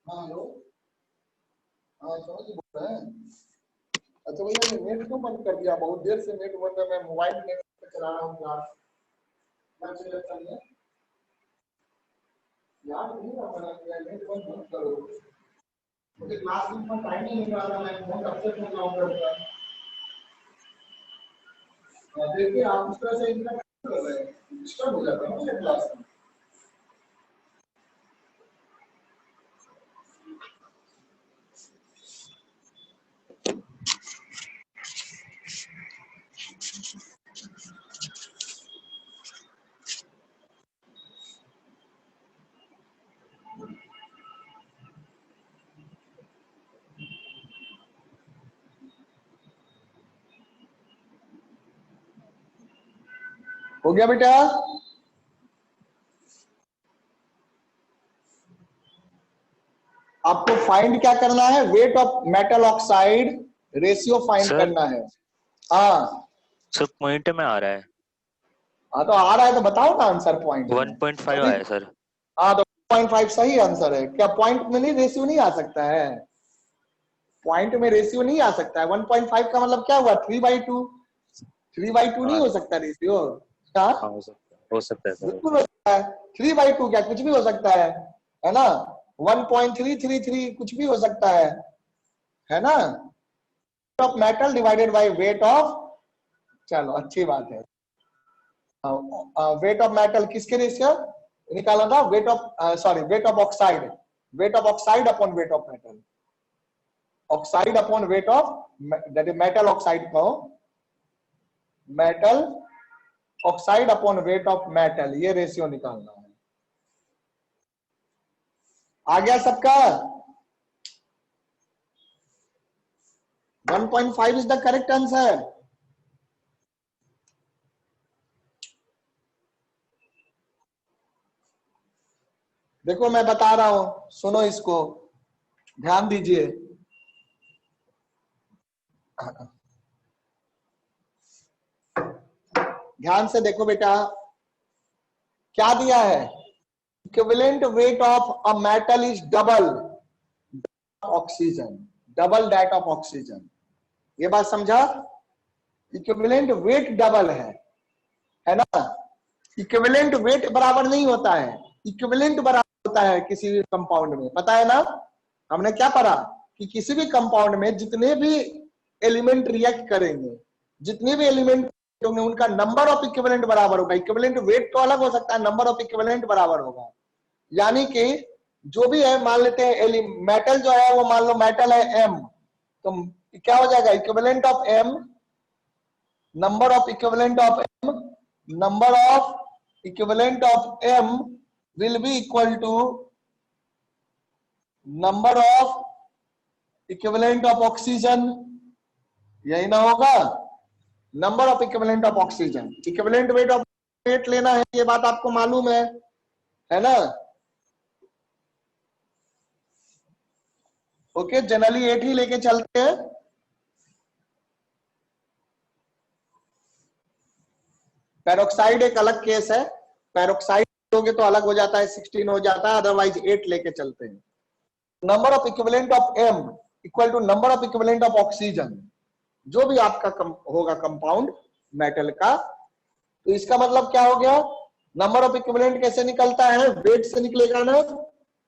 हाँ हेलो, हाँ समझ बोल रहे हैं। अच्छा भैया, ये नेट क्यों बंद कर दिया? बहुत देर से नेट बंद है, मैं मोबाइल नेट पे चला रहा हूँ क्लास। क्या चलता है यार? नहीं ना बना दिया, नेट बंद मत करो। मुझे क्लास में टाइम नहीं मिल रहा था, मैं बहुत अपसेट हो रहा हूँ। देखिए, आप इस तरह से इंटरनेट कर रहे हैं, डिस्टर्ब हो जाता है ना मुझे क्लास में। हो गया बेटा? आपको फाइंड क्या करना है? Weight of metal oxide ratio find sir? करना है। हाँ सर पॉइंट में आ रहा है। हाँ, तो आ रहा है तो बताओ ना आंसर पॉइंट में। 1.5 आया सर। हाँ, तो 1.5 सही आंसर है। क्या पॉइंट में नहीं रेशियो नहीं आ सकता है? पॉइंट में रेशियो नहीं आ सकता है। 1.5 का मतलब क्या हुआ? 3/2। 3/2 नहीं हो सकता रेशियो? हाँ, हाँ, हो सकता है सर। बिल्कुल हो सकता है। 3/2 क्या, कुछ भी हो सकता है ना? 1.333 कुछ भी हो सकता है ना? Of metal divided by weight of, चलो अच्छी बात है। वेट ऑफ मेटल किसके रेशियो निकाला था? Weight of weight of oxide, weight of oxide upon weight of metal, oxide upon weight of, that is metal oxide को, metal oxide upon weight of metal, ये ratio निकालना है। आ गया सबका? 1.5 is the correct answer. देखो मैं बता रहा हूं, सुनो इसको, ध्यान दीजिए। ध्यान से देखो बेटा, क्या दिया है? Equivalent weight of a metal is double oxygen, double that of oxygen. ये बात समझा? इक्विवेलेंट वेट डबल है ना? इक्विवेलेंट वेट बराबर नहीं होता है, इक्विवेलेंट बराबर होता है किसी भी कंपाउंड में, पता है ना? हमने क्या पढ़ा कि किसी भी कंपाउंड में जितने भी एलिमेंट रिएक्ट करेंगे, जितने भी एलिमेंट होंगे, उनका नंबर ऑफ इक्विवेलेंट बराबर होगा। इक्विवेलेंट वेट तो अलग हो सकता है, नंबर ऑफ इक्विवेलेंट बराबर होगा। यानी कि जो भी है, मान लेते हैं मेटल जो है वो मान लो मेटल है एम, तो क्या हो जाएगा? Equivalent of M, number of equivalent of M, number of equivalent of M will be equal to number of equivalent of oxygen. यही ना होगा? Number of equivalent of oxygen, equivalent weight of weight लेना है, ये बात आपको मालूम है ना? ओके, जनरली 8 ही लेके चलते हैं। पेरोक्साइड एक अलग केस है, पेरोक्साइड लोगे तो अलग हो जाता है, 16 हो जाता है, अदरवाइज 8 लेके चलते हैं। Number of equivalent of M equal to number of equivalent of oxygen, जो भी आपका होगा कंपाउंड मेटल का। तो इसका मतलब क्या हो गया? नंबर ऑफ इक्विवेलेंट कैसे निकलता है? वेट से निकलेगा ना,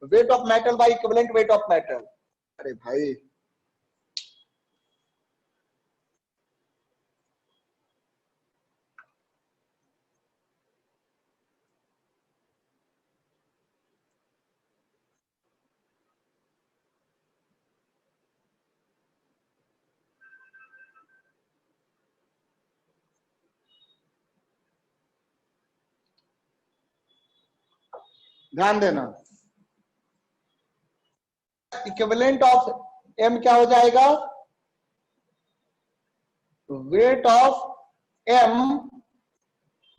wait of metal by equivalent weight of metal. अरे भाई, ध्यान देना, इक्विवेलेंट ऑफ एम क्या हो जाएगा? वेट ऑफ एम,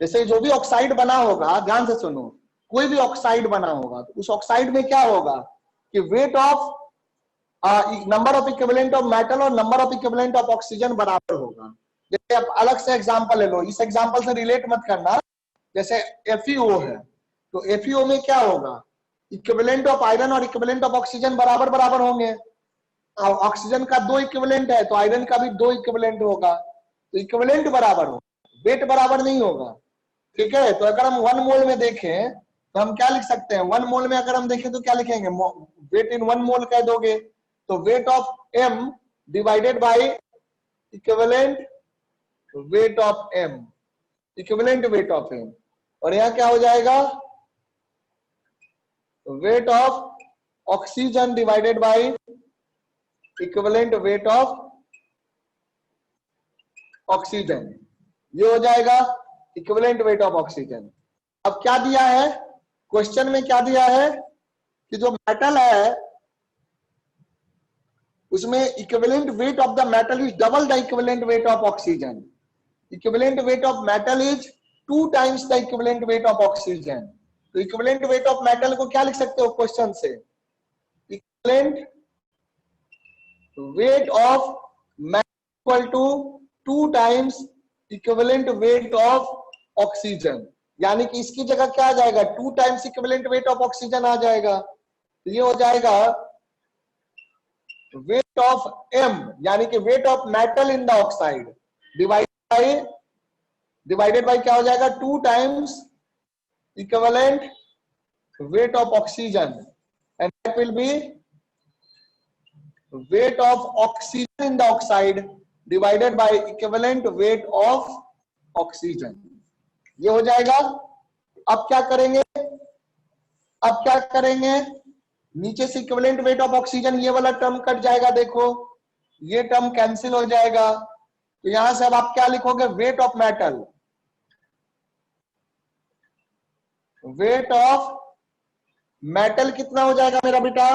जैसे जो भी ऑक्साइड बना होगा, ध्यान से सुनो, कोई भी ऑक्साइड बना होगा तो उस ऑक्साइड में क्या होगा कि weight of number of equivalent of metal और number of equivalent of oxygen बराबर होगा। जैसे आप अलग से एग्जांपल ले लो, इस एग्जांपल से रिलेट मत करना। जैसे FeO है, तो FeO में क्या होगा? इक्विवेलेंट ऑफ आयरन और इक्विवेलेंट ऑफ ऑक्सीजन बराबर बराबर होंगे। ऑक्सीजन का 2 इक्विवेलेंट है तो आयरन का भी 2 इक्विवेलेंट होगा, तो इक्विवेलेंट बराबर होगा, वेट बराबर नहीं होगा। ठीक है, तो अगर हम 1 मोल में देखें तो हम क्या लिख सकते हैं? 1 मोल में अगर हम देखें तो क्या लिखेंगे? वेट इन 1 मोल कह दोगे, तो weight of M divided by equivalent weight of M, equivalent weight of M. और यहां क्या हो जाएगा? Weight of oxygen divided by equivalent weight of oxygen, ये हो जाएगा इक्विवेलेंट वेट ऑफ ऑक्सीजन। अब क्या दिया है क्वेश्चन में? क्या दिया है कि जो मेटल है उसमें equivalent weight of the metal is double the equivalent weight of oxygen. Equivalent weight of metal is 2 times the equivalent weight of oxygen. तो इक्विवेलेंट वेट ऑफ मेटल को क्या लिख सकते हो क्वेश्चन से? Equivalent weight of metal equal to 2 times equivalent weight of oxygen. यानी कि इसकी जगह क्या आ जाएगा? 2 times equivalent weight of oxygen आ जाएगा। तो ये हो जाएगा वेट ऑफ एम, यानी कि weight of metal in the oxide divided bye क्या हो जाएगा? 2 times equivalent weight of oxygen, and that will B wait of oxygen in the oxide divided by equivalent weight of oxygen. ये हो जाएगा। अब क्या करेंगे? अब क्या करेंगे? नीचे से इक्विवेलेंट वेट ऑफ ऑक्सीजन, ये वाला टर्म कट जाएगा, देखो ये टर्म कैंसिल हो जाएगा। तो यहां से अब आप क्या लिखोगे? Wait of metal, wait of metal कितना हो जाएगा मेरा बेटा?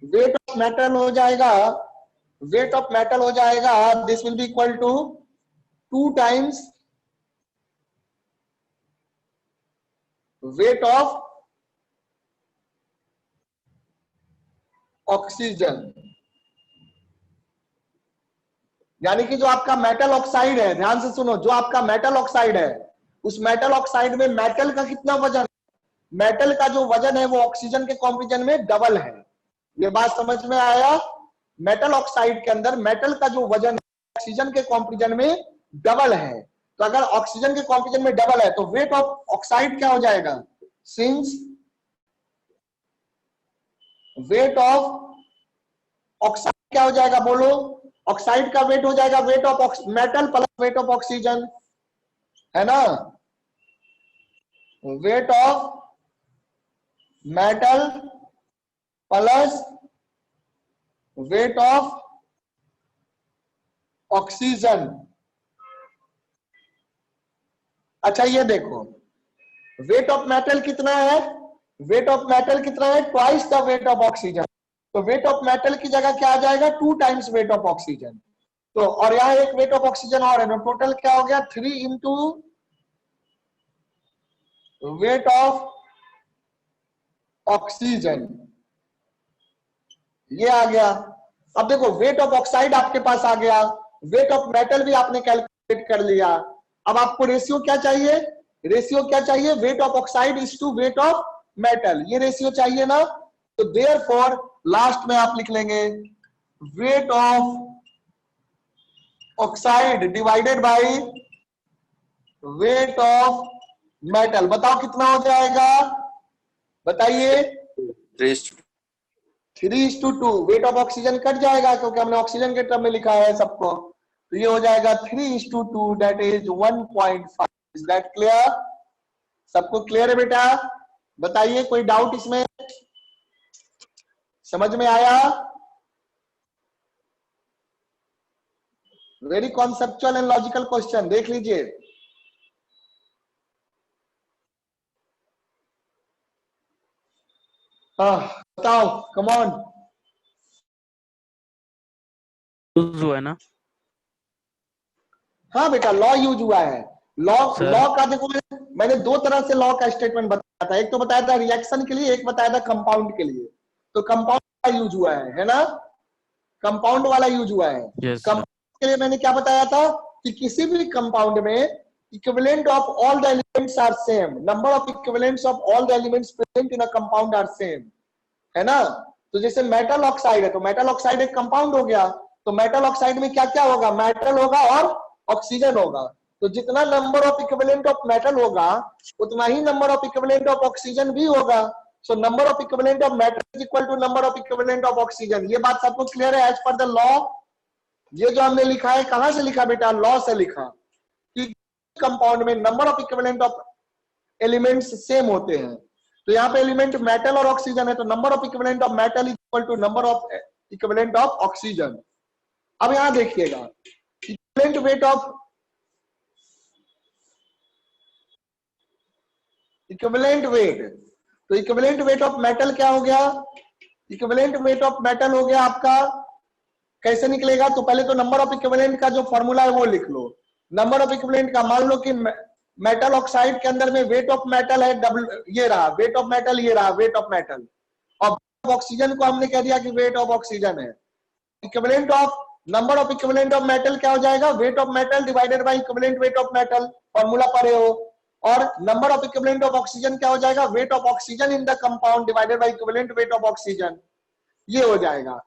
वेट ऑफ मेटल हो जाएगा वेट ऑफ मेटल हो जाएगा, this will be equal to 2 times weight of oxygen. यानी कि जो आपका मेटल ऑक्साइड है, ध्यान से सुनो, जो आपका मेटल ऑक्साइड है, उस मेटल ऑक्साइड में मेटल का कितना वजन, मेटल का जो वजन है वो ऑक्सीजन के कंपैरिजन में डबल है। ये बात समझ में आया? मेटल ऑक्साइड के अंदर मेटल का जो वजन है ऑक्सीजन के कंपैरिजन में डबल है। तो अगर ऑक्सीजन के कंपैरिजन में डबल है तो वेट ऑफ ऑक्साइड क्या हो जाएगा? सिंस वेट ऑफ ऑक्साइड क्या हो जाएगा, बोलो? ऑक्साइड का वेट हो जाएगा weight of metal plus weight of oxygen, है ना? Wait of metal plus weight of oxygen. अच्छा ये देखो, वेट ऑफ मेटल कितना है? वेट ऑफ मेटल कितना है? Twice the wait of oxygen. तो वेट ऑफ मेटल की जगह क्या आ जाएगा? 2 टाइम्स वेट ऑफ ऑक्सीजन। तो और यहाँ एक वेट ऑफ ऑक्सीजन और है, तो टोटल क्या हो गया? 3 इंटू वेट ऑफ ऑक्सीजन, ये आ गया। अब देखो वेट ऑफ ऑक्साइड आपके पास आ गया, वेट ऑफ मेटल भी आपने कैलकुलेट कर लिया। अब आपको रेशियो क्या चाहिए? रेशियो क्या चाहिए? Weight of oxide is to weight of metal, ये रेशियो चाहिए ना। तो देयरफॉर लास्ट में आप लिख लेंगे weight of oxide divided by weight of metal. बताओ कितना हो जाएगा, बताइए? 3:2। वेट ऑफ ऑक्सीजन कट जाएगा क्योंकि हमने ऑक्सीजन के टर्म में लिखा है सबको, तो ये हो जाएगा 3:2, that is 1.5। Is that clear? सबको क्लियर है बेटा? बताइए, कोई डाउट इसमें? समझ में आया? Very conceptual and logical question, देख लीजिए। बताओ, कम ऑन। यूज हुआ है ना? हाँ बेटा, लॉ यूज हुआ है। लॉ का देखो, मैंने 2 तरह से लॉ का स्टेटमेंट बताया था। एक तो बताया था रिएक्शन के लिए, एक बताया था कंपाउंड के लिए। तो कंपाउंड का यूज हुआ है ना? कंपाउंड वाला यूज हुआ है। कंपाउंड के लिए मैंने क्या बताया था कि किसी भी कंपाउंड में equivalent of all the elements are same, number of equivalents of all the elements present in a compound are same, है ना? तो जैसे मेटल ऑक्साइड है, तो मेटल ऑक्साइड एक कंपाउंड हो गया। तो मेटल ऑक्साइड में क्या क्या होगा? मेटल होगा और ऑक्सीजन होगा। तो जितना number of equivalent of metal होगा उतना ही number of equivalent of oxygen भी होगा। So number of equivalent of metal is equal to number of equivalent of oxygen. ये बात सबको क्लियर है? एज पर द लॉ, ये जो हमने लिखा है कहां से लिखा बेटा? लॉ से लिखा कि कंपाउंड में number of equivalent of elements same होते हैं। तो यहाँ पे एलिमेंट मेटल और ऑक्सीजन है, तो number of equivalent of metal is equal to number of equivalent of oxygen. अब यहां देखिएगा, equivalent weight of equivalent weight, तो इक्विवेलेंट वेट ऑफ मेटल क्या हो गया? इक्विवेलेंट वेट ऑफ मेटल हो गया आपका, कैसे निकलेगा? तो पहले तो नंबर ऑफ इक्विवेलेंट का जो फॉर्मूला है वो लिख लो। नंबर ऑफ इक्विवेलेंट का, मान लो कि मेटल ऑक्साइड के अंदर में वेट ऑफ मेटल है डबल, ये रहा वेट ऑफ मेटल, ये रहा वेट ऑफ मेटल, और ऑक्सीजन को हमने कह दिया कि वेट ऑफ ऑक्सीजन है। Equivalent of number of equivalent of metal क्या हो जाएगा? Weight of metal divided by equivalent weight of metal, formula पढ़े हो। और number of equivalent of oxygen क्या हो जाएगा? Weight of oxygen in the compound divided by equivalent weight of oxygen, ये हो जाएगा।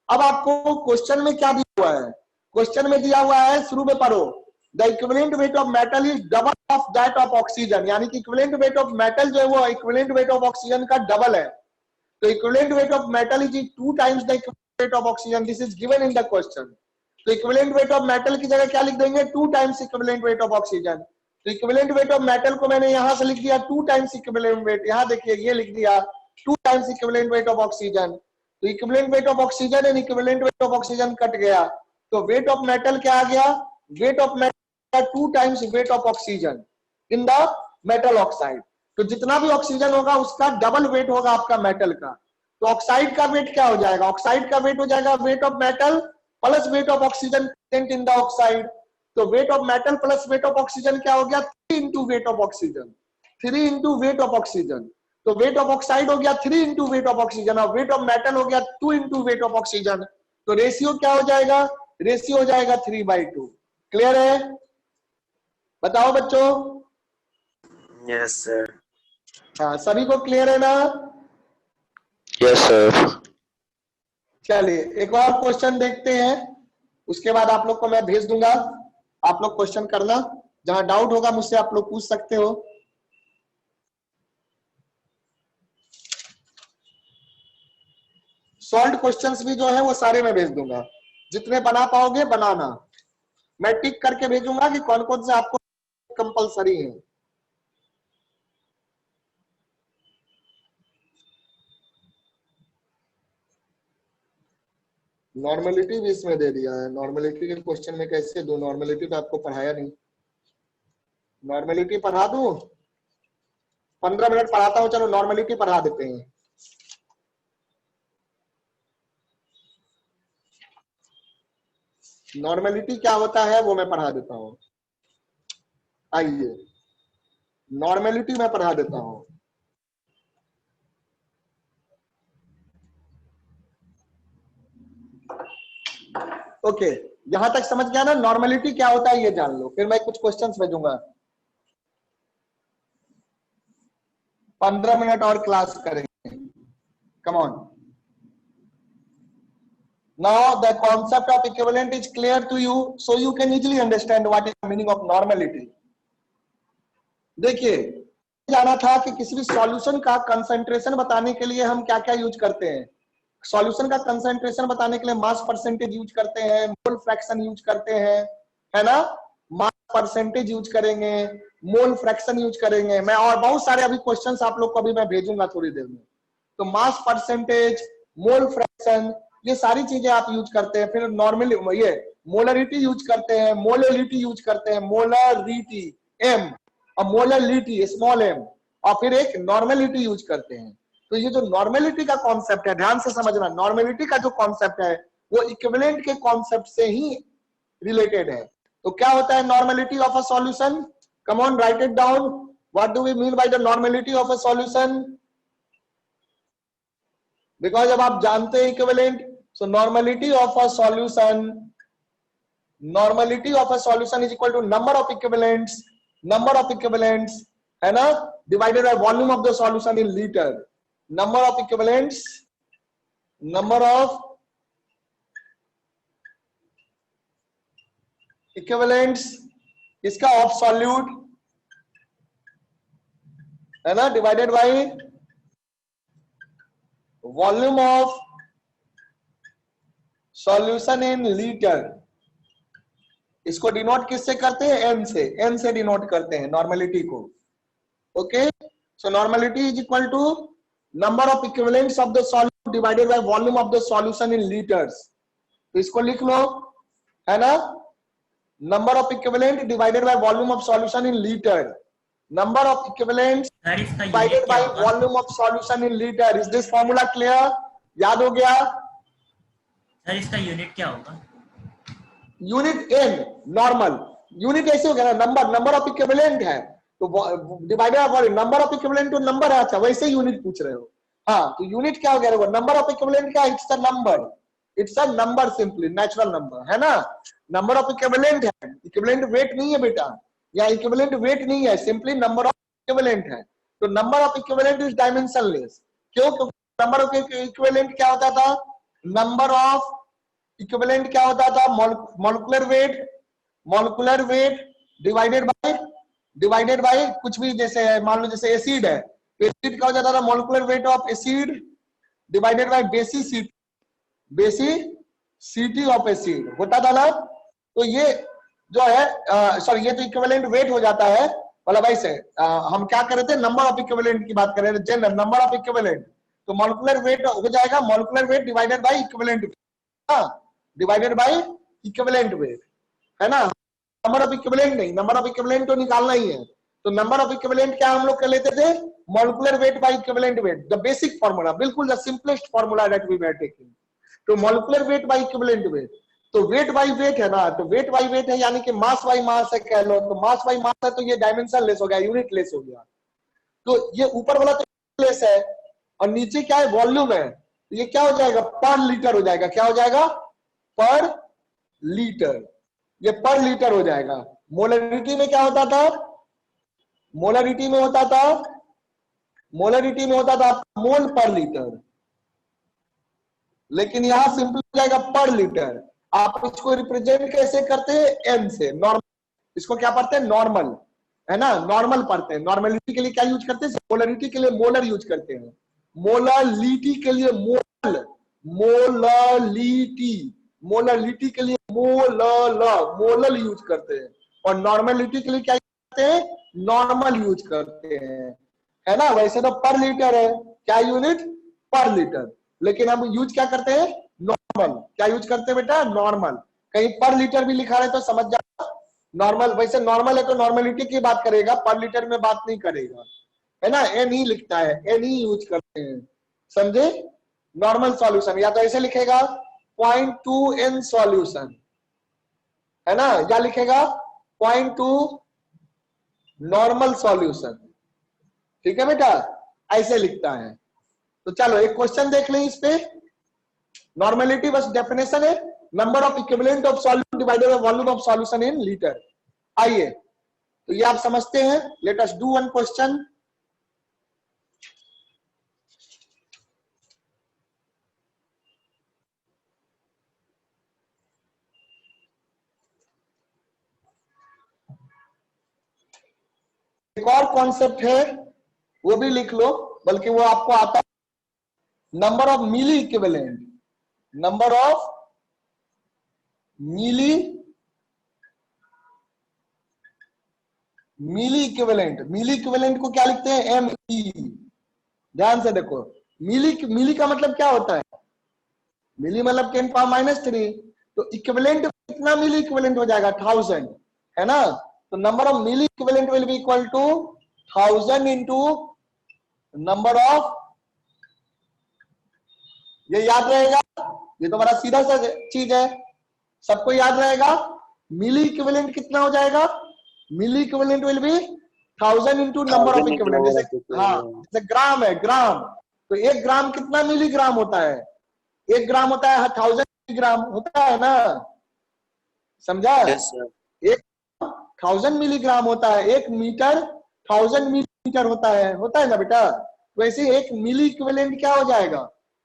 अब आपको क्वेश्चन में क्या दिया हुआ है? क्वेश्चन में दिया हुआ है, शुरू में पढ़ो, the equivalent weight of metal is double of that of oxygen, यानी कि इक्विवेलेंट वेट ऑफ मेटल जो है वो इक्विवेलेंट वेट ऑफ ऑक्सीजन का डबल है। तो equivalent weight of metal is 2 times the equivalent weight of oxygen, this is given in the question. तो equivalent weight of metal की जगह क्या लिख देंगे? 2 times equivalent weight of oxygen. तो इक्विवेलेंट वेट ऑफ मेटल को मैंने यहां से लिख दिया 2 टाइम्स इक्विवेलेंट वेट, यहां देखिए ये लिख दिया 2 times equivalent weight of oxygen. तो equivalent weight of oxygen and equivalent weight of oxygen cut गया, तो वेट ऑफ मेटल क्या आ गया? Weight of metal 2 times weight of oxygen in the metal oxide. तो जितना भी ऑक्सीजन होगा उसका डबल वेट होगा आपका मेटल का। तो ऑक्साइड का वेट क्या हो जाएगा? ऑक्साइड का वेट हो जाएगा weight of metal plus weight of oxygen present in the oxide. तो weight of metal plus weight of oxygen क्या हो गया? 3 into weight of oxygen, 3 into weight of oxygen. तो वेट ऑफ ऑक्साइड हो गया 3 इंटू वेट ऑफ ऑक्सीजन और weight of metal हो गया 2 इंटू वेट ऑफ ऑक्सीजन। तो रेशियो क्या हो जाएगा? रेशियो हो जाएगा 3/2। क्लियर है? बताओ बच्चों। Yes sir. हाँ, सभी को क्लियर है ना? Yes sir. चलिए एक और क्वेश्चन देखते हैं, उसके बाद आप लोग को मैं भेज दूंगा, आप लोग क्वेश्चन करना, जहां डाउट होगा मुझसे आप लोग पूछ सकते हो। सॉल्व क्वेश्चंस भी जो है वो सारे मैं भेज दूंगा, जितने बना पाओगे बनाना। मैं टिक करके भेजूंगा कि कौन कौन से आपको कंपलसरी है। नॉर्मेलिटी भी इसमें दे दिया है। नॉर्मेलिटी के क्वेश्चन में कैसे दूं? नॉर्मेलिटी तो आपको पढ़ाया नहीं। नॉर्मेलिटी पढ़ा दूं? 15 मिनट पढ़ाता हूं, चलो नॉर्मेलिटी पढ़ा देते हैं। नॉर्मेलिटी क्या होता है वो मैं पढ़ा देता हूं। आइए नॉर्मेलिटी मैं पढ़ा देता हूं। ओके, यहां तक समझ गया ना? नॉर्मेलिटी क्या होता है ये जान लो, फिर मैं कुछ क्वेश्चंस भेजूंगा। 15 मिनट और क्लास करेंगे। Come on. Now the concept of equivalent is clear to you, so you can easily understand what is the meaning of normality. देखिए, जाना था कि किसी भी सॉल्यूशन का कंसंट्रेशन बताने के लिए हम क्या क्या यूज करते हैं। सॉल्यूशन का कंसंट्रेशन बताने के लिए मास परसेंटेज यूज करते हैं, मोल फ्रैक्शन यूज करते हैं, है ना? मास परसेंटेज यूज करेंगे, मोल फ्रैक्शन यूज करेंगे। मैं और बहुत सारे अभी क्वेश्चंस आप लोग को अभी मैं भेजूंगा थोड़ी देर में। तो मास परसेंटेज, मोल फ्रैक्शन, ये सारी चीजें आप यूज करते हैं। फिर नॉर्मली ये मोलरिटी यूज करते हैं, मोलरिटी यूज करते हैं, मोलरिटी एम और मोलरिटी स्मॉल एम, और फिर एक नॉर्मेलिटी यूज करते हैं। तो ये जो नॉर्मेलिटी का कॉन्सेप्ट है, ध्यान से समझना, नॉर्मेलिटी का जो कॉन्सेप्ट है वो इक्विवेलेंट के कॉन्सेप्ट से ही रिलेटेड है। तो क्या होता है normality of a solution? Come on, write it down. What do we mean by the normality of a solution? Because जब आप जानते हैं equivalent, so normality of a solution is equal to number of equivalents है ना, divided by volume of the solution in liter। number of equivalents इसका of solute है ना, divided by volume of solution in litre. इसको denote किससे करते हैं? N से। एन से डिनोट करते हैं नॉर्मेलिटी को। Okay, so normality is equal to number of equivalents of the solute divided by volume of the solution in litres. तो इसको लिख लो, है ना, number of equivalent divided by volume of solution in litre. Number of equivalents divided by volume of solution in litre. Is this formula clear? याद हो गया? Sir इसका यूनिट क्या होगा? यूनिट एन, नॉर्मल यूनिट ऐसे हो गया ना, नंबर ऑफ इक्विवेलेंट है तो divided by number of equivalent तो नंबर है। अच्छा, वैसे यूनिट पूछ रहे हो। हाँ, तो यूनिट क्या हो गया? नंबर ऑफ इक्विवेलेंट क्या? It's a number, simply natural number, है ना। नंबर ऑफ इक्विवेलेंट है, इक्विवेलेंट वेट नहीं है बेटा, या इक्विवेलेंट वेट नहीं है, सिंपली नंबर ऑफ इक्विवेलेंट है। तो number of equivalent is dimensionless. क्यों? क्योंकि नंबर ऑफ इक्विवेलेंट क्या होता था? नंबर ऑफ इक्विवेलेंट क्या होता था? मॉलिक्यूलर वेट डिवाइडेड बाय कुछ भी, जैसे मान लो जैसे एसिड है, तो एसिड का हो जाता था molecular weight of acid divided by basicity of acid होता था ना। तो ये जो है सॉरी, ये तो इक्विवेलेंट वेट हो जाता है, मतलब ऐसे हम क्या कर रहे थे? नंबर ऑफ इक्विवेलेंट की बात कर रहे थे, जनरल नंबर ऑफ इक्विवेलेंट। तो मॉलिक्यूलर वेट हो जाएगा molecular weight divided by equivalent, divided by equivalent wait, है ना। नंबर ऑफ इक्विवेलेंट नहीं, नंबर ऑफ इक्विवेलेंट तो निकालना ही है। तो नंबर ऑफ इक्विवेलेंट क्या हम लोग कर लेते थे? Molecular weight by equivalent weight, the basic formula, बिल्कुल the simplest formula that we were taking. तो molecular weight by equivalent weight. तो वेट बाई वेट है ना, तो वेट बाई वेट है यानी कि मास बाई मास है कह लो, तो मास बाई मास है तो ये डायमेंशन लेस हो गया, यूनिट लेस हो गया। तो ये ऊपर वाला तो लेस है और नीचे क्या है, वॉल्यूम है, तो ये क्या हो जाएगा, पर लीटर हो जाएगा। क्या हो जाएगा, पर लीटर, ये पर लीटर हो जाएगा। मोलरिटी में क्या होता था, मोलरिटी में होता था, मोलरिटी में होता था मोल पर लीटर, लेकिन यहां सिंपल हो जाएगा पर लीटर। आप इसको रिप्रेजेंट कैसे करते हैं, एम से, नॉर्मल, इसको क्या पढ़ते हैं, नॉर्मल, है ना, नॉर्मल पढ़ते हैं। नॉर्मलिटी के लिए क्या यूज करते हैं, मोलरिटी के लिए मोलर यूज करते हैं, मोलरिटी के लिए मोल, मोलरिटी, मोलरिटी के लिए मोलल यूज करते हैं, और नॉर्मलिटी के लिए क्या करते हैं, नॉर्मल यूज करते हैं, है ना। वैसे तो पर लीटर है, क्या यूनिट, पर लीटर, लेकिन हम यूज क्या करते हैं, नॉर्मल। क्या यूज करते हैं बेटा, नॉर्मल। कहीं पर लीटर भी लिखा है तो समझ जाओ नॉर्मल। वैसे नॉर्मल है तो नॉर्मलिटी की बात करेगा, पर लीटर में बात नहीं करेगा, है ना। एन ही लिखता है, एन ही यूज करते हैं, समझे। नॉर्मल सॉल्यूशन या तो ऐसे लिखेगा 0.2 n सॉल्यूशन, है ना, या लिखेगा 0.2 नॉर्मल सॉल्यूशन, ठीक है बेटा, ऐसे लिखता है। तो चलो एक क्वेश्चन देख लें इस पे। नॉर्मलिटी बस डेफिनेशन है, number of equivalent of solution divided by volume of solution in litre. आइए, तो ये आप समझते हैं। Let us do one question. एक और कॉन्सेप्ट है, वो भी लिख लो, बल्कि वो आपको आता है, number of milli equivalent, number of milli equivalent. Milli equivalent को क्या लिखते हैं, एम ई। ध्यान से देखो, मिली का मतलब क्या होता है, मिली मतलब 10⁻⁻3, तो इक्विवेलेंट कितना मिली इक्विवेलेंट हो जाएगा, 1000, है ना। तो number of milli equivalent will be equal to 1000 into number of, ये याद रहेगा, ये तो बड़ा सीधा सा चीज है, सबको याद रहेगा। मिली इक्विवेलेंट कितना हो जाएगा, मिली equivalent will be 1000 into number of equivalent. जैसे हाँ, जैसे ग्राम है, ग्राम, तो 1 ग्राम कितना मिलीग्राम होता है, 1 ग्राम होता है 1000 मिलीग्राम होता है ना, समझा। Yes, sir. 1000 मिलीग्राम होता है, 1 मीटर 1000 मिलीमीटर होता है ना बेटा। वैसे 1 मिली इक्विवेलेंट क्या हो जाएगा,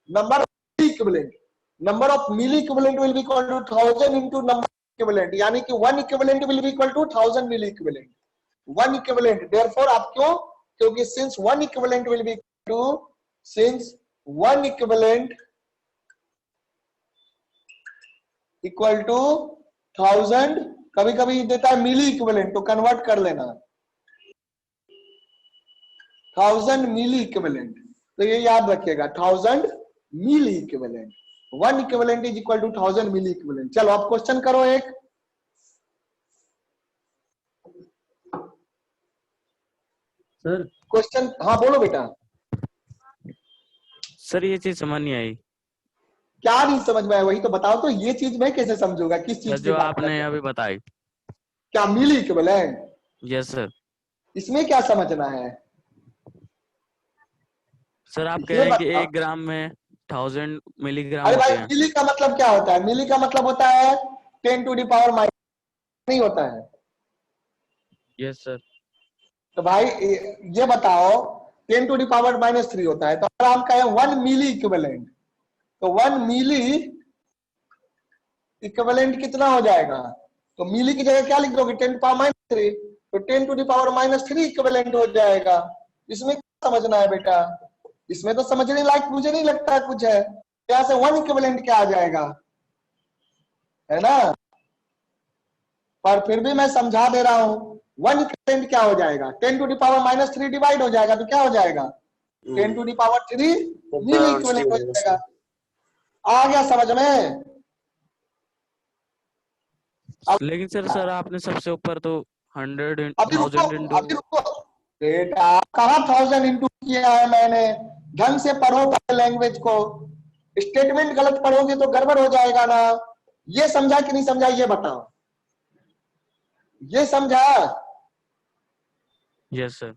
number of equivalent, number of milli equivalent will be equal to 1000 into number equivalent, यानी कि 1 equivalent will be equal to 1000 milli equivalent, 1 equivalent. Therefore आप क्यों, क्योंकि since 1 equivalent will be to, since 1 equivalent equal to 1000, कभी कभी देता है मिली equivalent, तो कन्वर्ट कर लेना, 1000 मिली इक्विवेलेंट, तो ये याद रखिएगा, 1000 मिली equivalent, 1 equivalent is equal to 1000 milli equivalent. चलो आप क्वेश्चन करो एक। सर क्वेश्चन, हाँ बोलो बेटा। सर ये चीज समझ नहीं आई। क्या नहीं समझ में आया, वही तो बताओ, तो ये चीज मैं कैसे समझूंगा, किस सर चीज की जो बात आपने कर रहे हैं? अभी बताई। क्या मिली इक्विवेलेंट, यस सर। इसमें क्या समझना है? सर आप कह ये रहे हैं कि बताओ। 1 ग्राम में 1000 मिलीग्राम अरे होते भाई, हैं। मिली का मतलब क्या होता है, मिली का मतलब होता है 10 टू द पावर माइनस, नहीं होता है। Yes sir. तो भाई ये बताओ, 10 टू द पावर -3 होता है, तो अगर हम कहें 1 मिली इक्विवेलेंट, तो 1 मिली इक्विवेलेंट कितना हो जाएगा, तो मिली की जगह क्या लिख दोगे, 10 टू पावर -3, तो 10 टू द पावर -3 इक्विवेलेंट हो जाएगा। इसमें क्या समझना है बेटा, इसमें तो समझने लायक मुझे नहीं लगता कुछ है। यहाँ से 1 इक्विवेलेंट क्या आ जाएगा, है ना, पर फिर भी मैं समझा दे रहा हूं। 1 इक्विवेलेंट क्या हो जाएगा, 10 टू द पावर -3 डिवाइड हो जाएगा, तो क्या हो जाएगा, 10 to the power 3 milli equivalent हो जाएगा। आ गया समझ में? लेकिन सर आपने सबसे ऊपर तो 100 अभी रुको, 1000 इंटू। अभी रुको बेटा, कहा 1000 इंटू किया है मैंने, ढंग से पढ़ो लैंग्वेज को, स्टेटमेंट गलत पढ़ोगे तो गड़बड़ हो जाएगा ना। ये समझा कि नहीं समझा ये बताओ, ये समझा? Yes sir.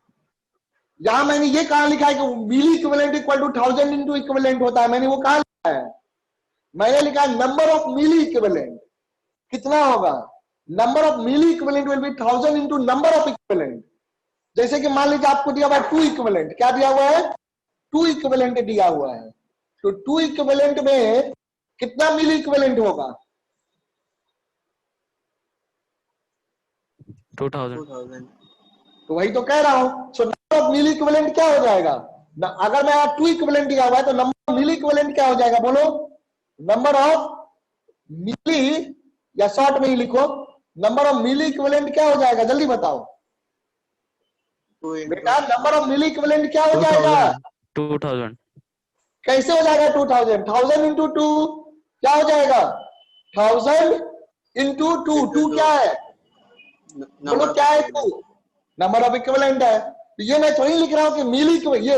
यहां मैंने ये कहा लिखा है कि milliequivalent equal to 1000 into equivalent होता है, मैंने वो कहा लिखा है? मैंने लिखा है नंबर ऑफ मिली इक्विवेलेंट कितना होगा, number of milli equivalent will be 1000 into number of equivalent. जैसे कि मान लीजिए आपको दिया हुआ है 2 इक्विवेलेंट, क्या दिया हुआ है? 2 इक्विवेलेंट दिया हुआ है, तो 2 इक्विवेलेंट में कितना मिली इक्विवेलेंट होगा? 2000। 2000। तो वही तो कह रहा हूं। So number of milli equivalent क्या हो जाएगा? अगर मैं 2 इक्विवेलेंट दिया हुआ है तो नंबर ऑफ मिली इक्विवेलेंट क्या हो जाएगा बोलो? नंबर ऑफ मिली, या शॉर्ट में ही लिखो, नंबर ऑफ मिली इक्विवेलेंट क्या हो जाएगा, जल्दी बताओ 2 into बेटा। नंबर ऑफ मिली इक्विवेलेंट क्या हो जाएगा? 2000। कैसे हो जाएगा 2000? 1000 इंटू 2 क्या हो जाएगा? 1000 इंटू 2, 2 क्या है बोलो, क्या है 2? नंबर ऑफ इक्विवेलेंट है। तो ये मैं थोड़ी लिख रहा हूं कि मिली को, ये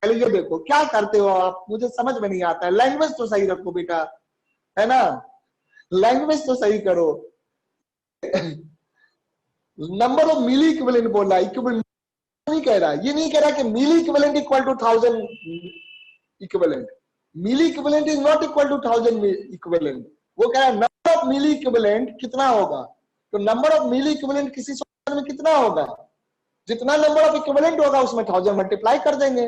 पहले ये देखो क्या करते हो आप, मुझे समझ में नहीं आता है। लैंग्वेज तो सही रखो बेटा, है ना, लैंग्वेज तो सही करो। नंबर ऑफ मिली इक्विवेलेंट बोल रहा है, इक्विवेलेंट नहीं कह रहा, ये नहीं कह रहा कि milliequivalent equal to 1000 equivalent. Milli equivalent is not equal to 1000 equivalent. वो कह रहा है नंबर ऑफ मिली इक्विवेलेंट कितना होगा, तो नंबर ऑफ मिली इक्विवेलेंट किसी सॉल्यूशन में कितना होगा, जितना नंबर ऑफ इक्विवेलेंट होगा उसमें 1000 मल्टीप्लाई कर देंगे।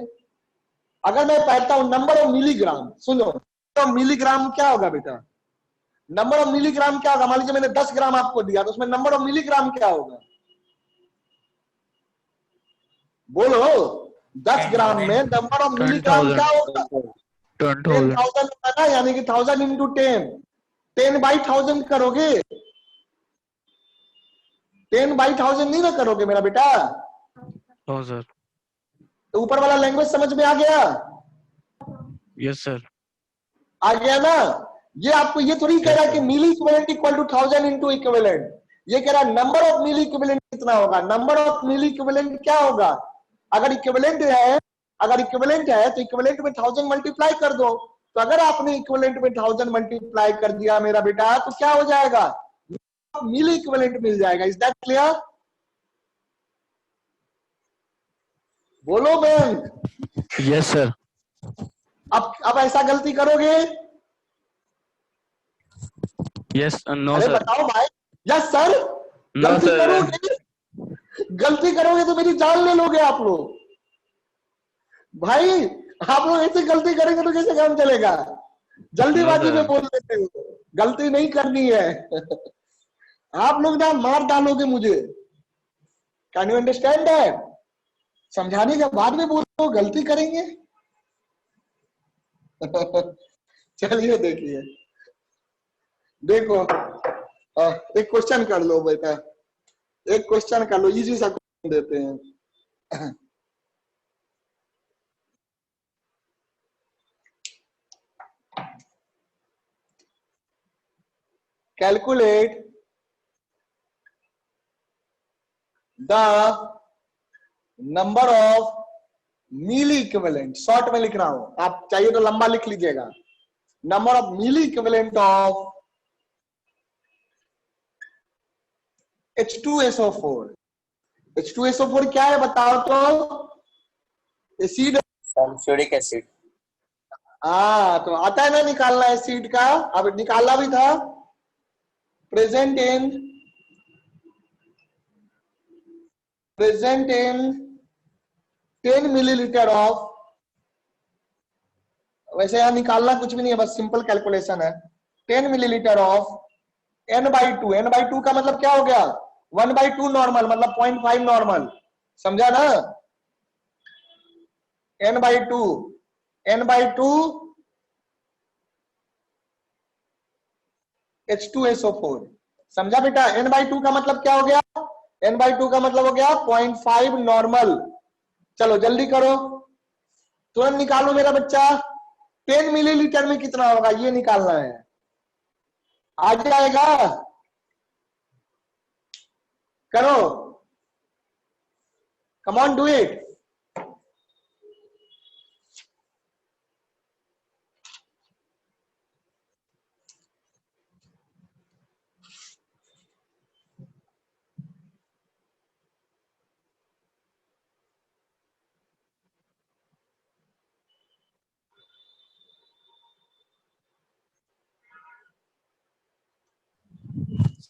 अगर मैं कहता हूं नंबर ऑफ मिलीग्राम, सुनो तो मिलीग्राम क्या होगा बेटा, नंबर ऑफ मिलीग्राम क्या होगा? मान लीजिए मैंने 10 ग्राम आपको दिया, तो उसमें नंबर ऑफ मिलीग्राम क्या होगा बोलो? 10 ग्राम में नंबर ऑफ मिलीग्राम क्या होगा? 10,000। 10,000 होगा ना, यानी कि 1000 इंटू 10, 10 बाई 1000 करोगे, 10 बाई 1000 नहीं ना करोगे मेरा बेटा? हाँ सर। तो ऊपर वाला लैंग्वेज समझ में आ गया? Yes sir. आ गया ना? ये आपको ये थोड़ी कह रहा है कि milliequivalent equal to 1000 into equivalent, ये कह रहा है नंबर ऑफ मिली इक्विवेलेंट कितना होगा। नंबर ऑफ मिली इक्विवेलेंट क्या होगा? अगर इक्विवेलेंट है, अगर इक्विवेलेंट है तो इक्विवेलेंट में 1000 मल्टीप्लाई कर दो। तो अगर आपने इक्विवेलेंट में 1000 मल्टीप्लाई कर दिया मेरा बेटा, तो क्या हो जाएगा? मिली इक्विवेलेंट मिल जाएगा। Is that clear? बोलो बैंक। Yes sir. अब ऐसा गलती करोगे? यस नो अरे सर। बताओ भाई। Yes sir. नो गलती सर। करोगे, गलती करोगे तो मेरी जान ले लोगे आप लोग। भाई आप लोग ऐसे गलती करेंगे तो कैसे काम चलेगा? जल्दीबाजी में बोल देते हो, गलती नहीं करनी है। आप लोग ना मार डालोगे मुझे। Can you understand that? समझाने के बाद में बोलो गलती करेंगे। चलिए देखिए, देखो एक क्वेश्चन कर लो बेटा, एक क्वेश्चन कर लो, इजी सा क्वेश्चन देते हैं। Calculate the number of milli equivalent, short में लिख रहा हूं, आप चाहिए तो लंबा लिख लीजिएगा। Number of milli equivalent of H2SO4। H2SO4 क्या है बताओ तो? एसिड। Sulphuric acid. हाँ तो आता है ना निकालना एसिड का, अब निकालना भी था। प्रेजेंट इन 10 मिलीलीटर ऑफ, वैसे यहां निकालना कुछ भी नहीं है, बस सिंपल कैलकुलेशन है। 10 मिलीलीटर ऑफ N/2, N/2 का मतलब क्या हो गया? 1/2 नॉर्मल, मतलब 0.5 नॉर्मल, समझा ना? N/2, N/2 H2SO4, समझा बेटा? N/2 का मतलब क्या हो गया? N/2 का मतलब हो गया 0.5 नॉर्मल। चलो जल्दी करो, तुरंत निकालो मेरा बच्चा। 10 मिलीलीटर में कितना होगा ये निकालना है। आ जाएगा? करो, come on do it.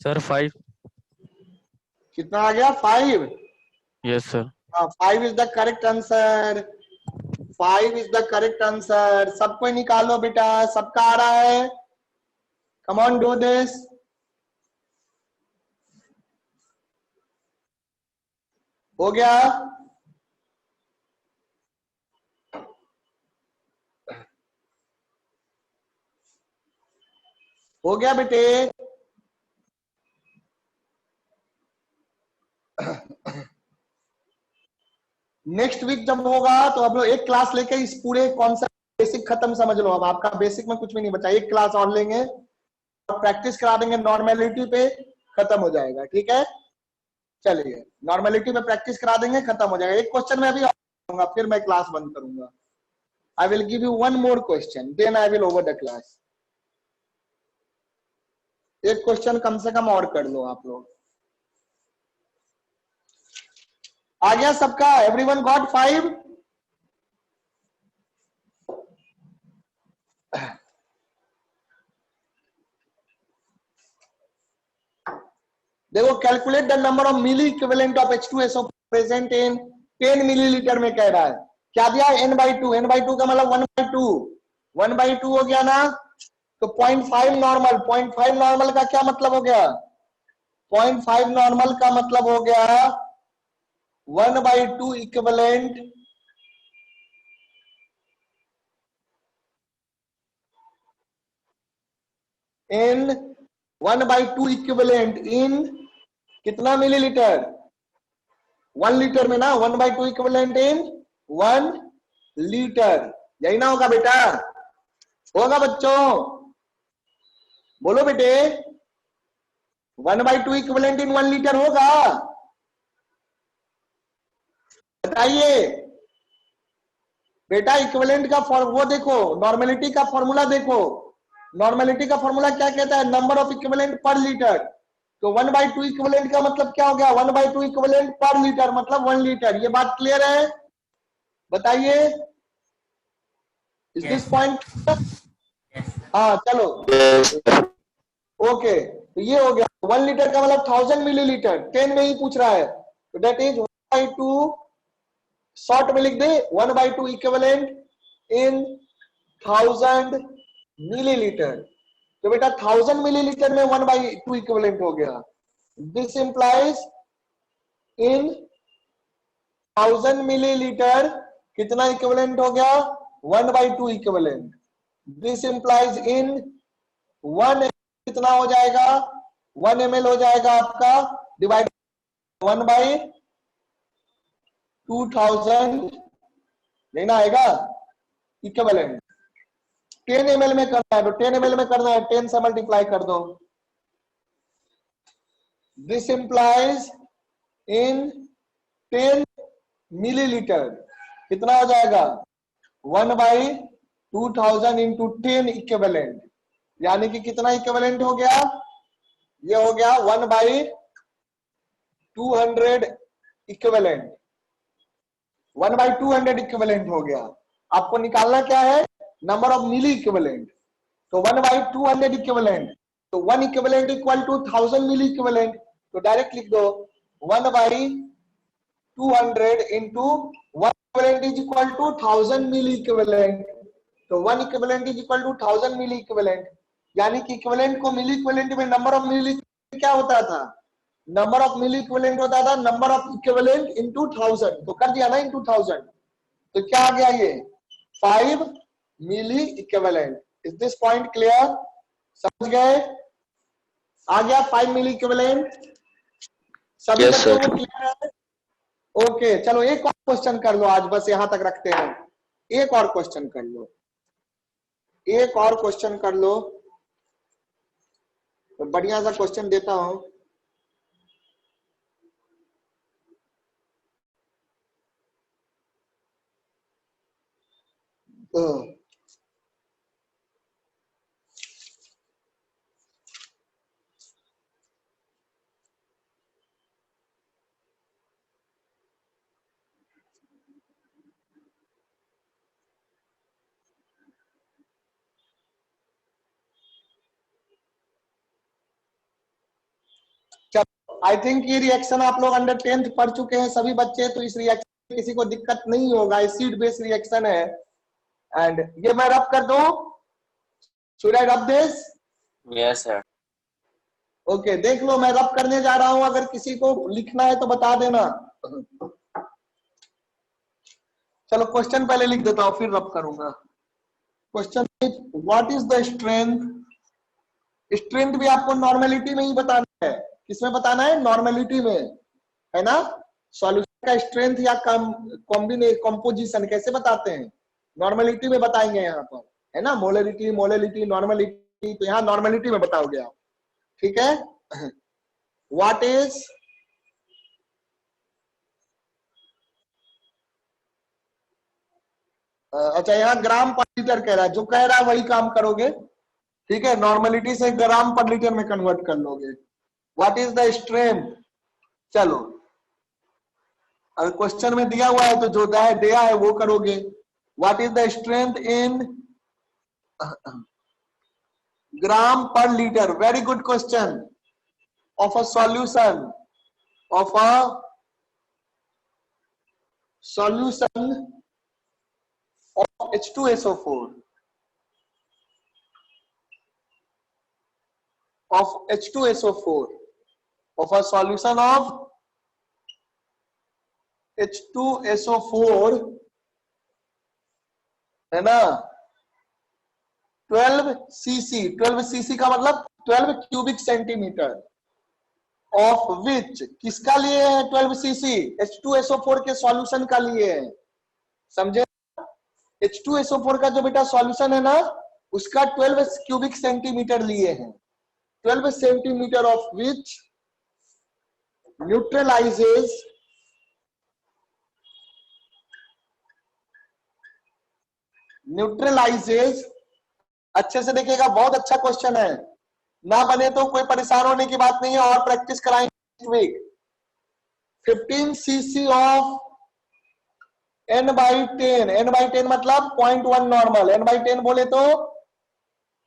Sir 5। कितना आ गया? 5। Yes sir. 5 is the correct answer. 5 is the correct answer. सबको निकालो बेटा, सबका आ रहा है। Come on do this. हो गया? हो गया बेटे? नेक्स्ट वीक जब होगा तो हम लोग एक क्लास लेके इस पूरे कॉन्सेप्ट बेसिक खत्म समझ लो। अब आपका बेसिक में कुछ भी नहीं बचा। एक क्लास और लेंगे और प्रैक्टिस करा देंगे, नॉर्मेलिटी पे खत्म हो जाएगा। ठीक है, चलिए नॉर्मेलिटी पे प्रैक्टिस करा देंगे, खत्म हो जाएगा। एक क्वेश्चन मैं भी और फिर मैं क्लास बंद करूंगा। I will give you one more question, then I will over the class. एक क्वेश्चन कम से कम और कर लो आप लोग। आ गया सबका? Everyone got 5? देखो, calculate the number of milli equivalent of H2SO present in 10 millilitre में कह रहा है। क्या दिया? n/2। n/2 का मतलब 1/2। 1/2 हो गया ना, तो 0.5 नॉर्मल। 0.5 नॉर्मल का क्या मतलब हो गया? 0.5 नॉर्मल का मतलब हो गया 1/2 इक्विवेलेंट इन 1/2 इक्विवेलेंट इन कितना मिलीलीटर? 1 लीटर में ना। 1/2 इक्विवेलेंट इन 1 लीटर। यही ना होगा बेटा? होगा बच्चों? बोलो बेटे, 1/2 इक्विवेलेंट इन 1 लीटर होगा? बताइए बेटा। इक्विवेलेंट का वो देखो, नॉर्मेलिटी का फॉर्मूला देखो। नॉर्मेलिटी का फॉर्मूला क्या कहता है? नंबर ऑफ इक्विवेलेंट पर लीटर। तो 1/2 इक्विवेलेंट का मतलब क्या हो गया? 1/2 इक्विवेलेंट पर लीटर मतलब 1 लीटर। ये बात क्लियर है? बताइए, is this Yes, sir. Point? Yes, sir. हाँ चलो, Yes, sir. ओके। तो ये हो गया 1 लीटर का मतलब 1000 मिलीलीटर। 10 में ही पूछ रहा है, तो दैट इज 1/2। शॉर्ट में लिख दे 1/2 इक्विवेलेंट इन 1000 मिलीलीटर। तो बेटा 1000 मिलीलीटर में 1/2 इक्विवेलेंट हो गया। दिस इंप्लाइज इन 1000 मिलीलीटर कितना इक्विवेलेंट हो गया? 1/2 इक्विवेलेंट। दिस इंप्लाइज इन 1 कितना हो जाएगा? 1 ml हो जाएगा आपका, डिवाइड 1/2000 लेना आएगा इक्विवेलेंट। 10 ml में करना है तो 10 ml में करना है, 10 से मल्टीप्लाई कर दो। दिस इंप्लाइज इन 10 मिलीलीटर कितना हो जाएगा? 1/2000 इंटू 10 इक्विवेलेंट। यानी कि कितना इक्विवेलेंट हो गया? ये हो गया 1/200 इक्विवेलेंट। 1/200 इक्विवेलेंट हो गया। आपको निकालना क्या है? Number of milli equivalent. तो 1/200 इक्विवेलेंट, तो 1 equivalent equal to 1000 milli equivalent. तो डायरेक्ट लिख दो 1/200 into 1 equivalent is equal to 1000 milli equivalent. तो 1 equivalent is equal to 1000 milli equivalent. यानी कि इक्विवेलेंट को मिली इक्विवेलेंट में नंबर ऑफ मिली क्या होता था? नंबर ऑफ मिली इक्विवेलेंट होता था नंबर ऑफ इक्विवेलेंट इंटू 1000। तो कर दिया ना इंटू 1000। तो क्या आ गया? ये 5 milliequivalent. Is this point clear? समझ गए? आ गया 5 मिली इक्विवेलेंट। सभी Yes, बच्चों sir. को क्लियर है? ओके, चलो एक और क्वेश्चन कर लो आज, बस यहां तक रखते हैं। एक और क्वेश्चन कर लो, एक और क्वेश्चन कर लो। तो बढ़िया सा क्वेश्चन देता हूं। आई थिंक ये रिएक्शन आप लोग अंडर 10th पढ़ चुके हैं सभी बच्चे, तो इस रिएक्शन में किसी को दिक्कत नहीं होगा। एसिड बेस रिएक्शन है। एंड ये मैं रब कर दूं, should I rub this? Yes, sir. Okay, देख लो मैं रब करने जा रहा हूं, अगर किसी को लिखना है तो बता देना। चलो क्वेश्चन पहले लिख देता हूं, फिर रब करूंगा। Question is what is the strength? Strength भी आपको नॉर्मेलिटी में ही बताना है। किसमें बताना है? नॉर्मेलिटी में, है ना। सॉल्यूशन का स्ट्रेंथ या कंपोजिशन कैसे बताते हैं? नॉर्मेलिटी में बताएंगे यहाँ पर, है ना। मोलरिटी, मोलरिटी, नॉर्मेलिटी, तो यहाँ नॉर्मेलिटी में बताओगे आप, ठीक है। व्हाट इज अच्छा, यहाँ ग्राम पर लीटर कह रहा है, जो कह रहा है वही काम करोगे, ठीक है। नॉर्मेलिटी से ग्राम पर लीटर में कन्वर्ट कर लोगे। What is the strength? चलो अगर क्वेश्चन में दिया हुआ है तो जो दिया है वो करोगे। What is the strength in gram per litre? Very good question. Of a solution, of a solution of H2SO4, of H2SO4, of a solution of H2SO4, है ना। 12 cc, 12 cc का मतलब 12 क्यूबिक सेंटीमीटर। ऑफ विच, किसका लिए है 12 cc? H2SO4 के solution का लिए है, समझे। H2SO4 का जो बेटा सॉल्यूशन है ना, उसका 12 क्यूबिक सेंटीमीटर लिए हैं। 12 सेंटीमीटर ऑफ विच न्यूट्रलाइजेज, अच्छे से देखिएगा, बहुत अच्छा क्वेश्चन है। ना बने तो कोई परेशान होने की बात नहीं है, और प्रैक्टिस कराएंगे next week. 15 cc of n/10, n/10 मतलब 0.1 नॉर्मल, n/10 बोले तो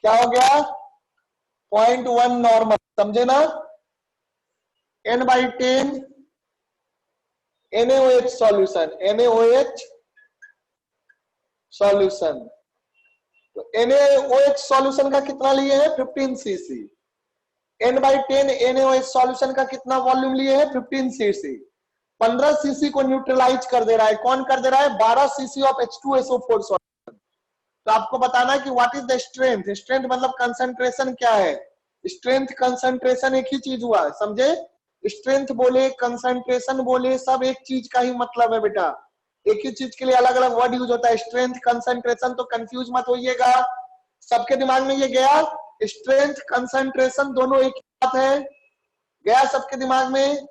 क्या हो गया? 0.1 नॉर्मल, समझे ना। n/10 NaOH solution, NaOH solution, तो NaOH सॉल्यूशन का कितना लिए है? 15 cc। n/10 NaOH सॉल्यूशन का कितना वॉल्यूम लिए है? 15 cc। 15 cc को न्यूट्रलाइज कर दे रहा है। कौन कर दे रहा है? 12 cc ऑफ H2SO4 सॉल्यूशन। तो आपको बताना है कि what is the strength. Strength मतलब कंसंट्रेशन क्या है। स्ट्रेंथ कंसंट्रेशन एक ही चीज हुआ, समझे। स्ट्रेंथ बोले, कंसंट्रेशन बोले, सब एक चीज का ही मतलब है बेटा। एक ही चीज के लिए अलग अलग वर्ड यूज होता है। स्ट्रेंथ, कंसंट्रेशन, तो कंफ्यूज मत होइएगा। सबके दिमाग में ये गया? स्ट्रेंथ कंसंट्रेशन दोनों एक ही बात है। गया सबके दिमाग में?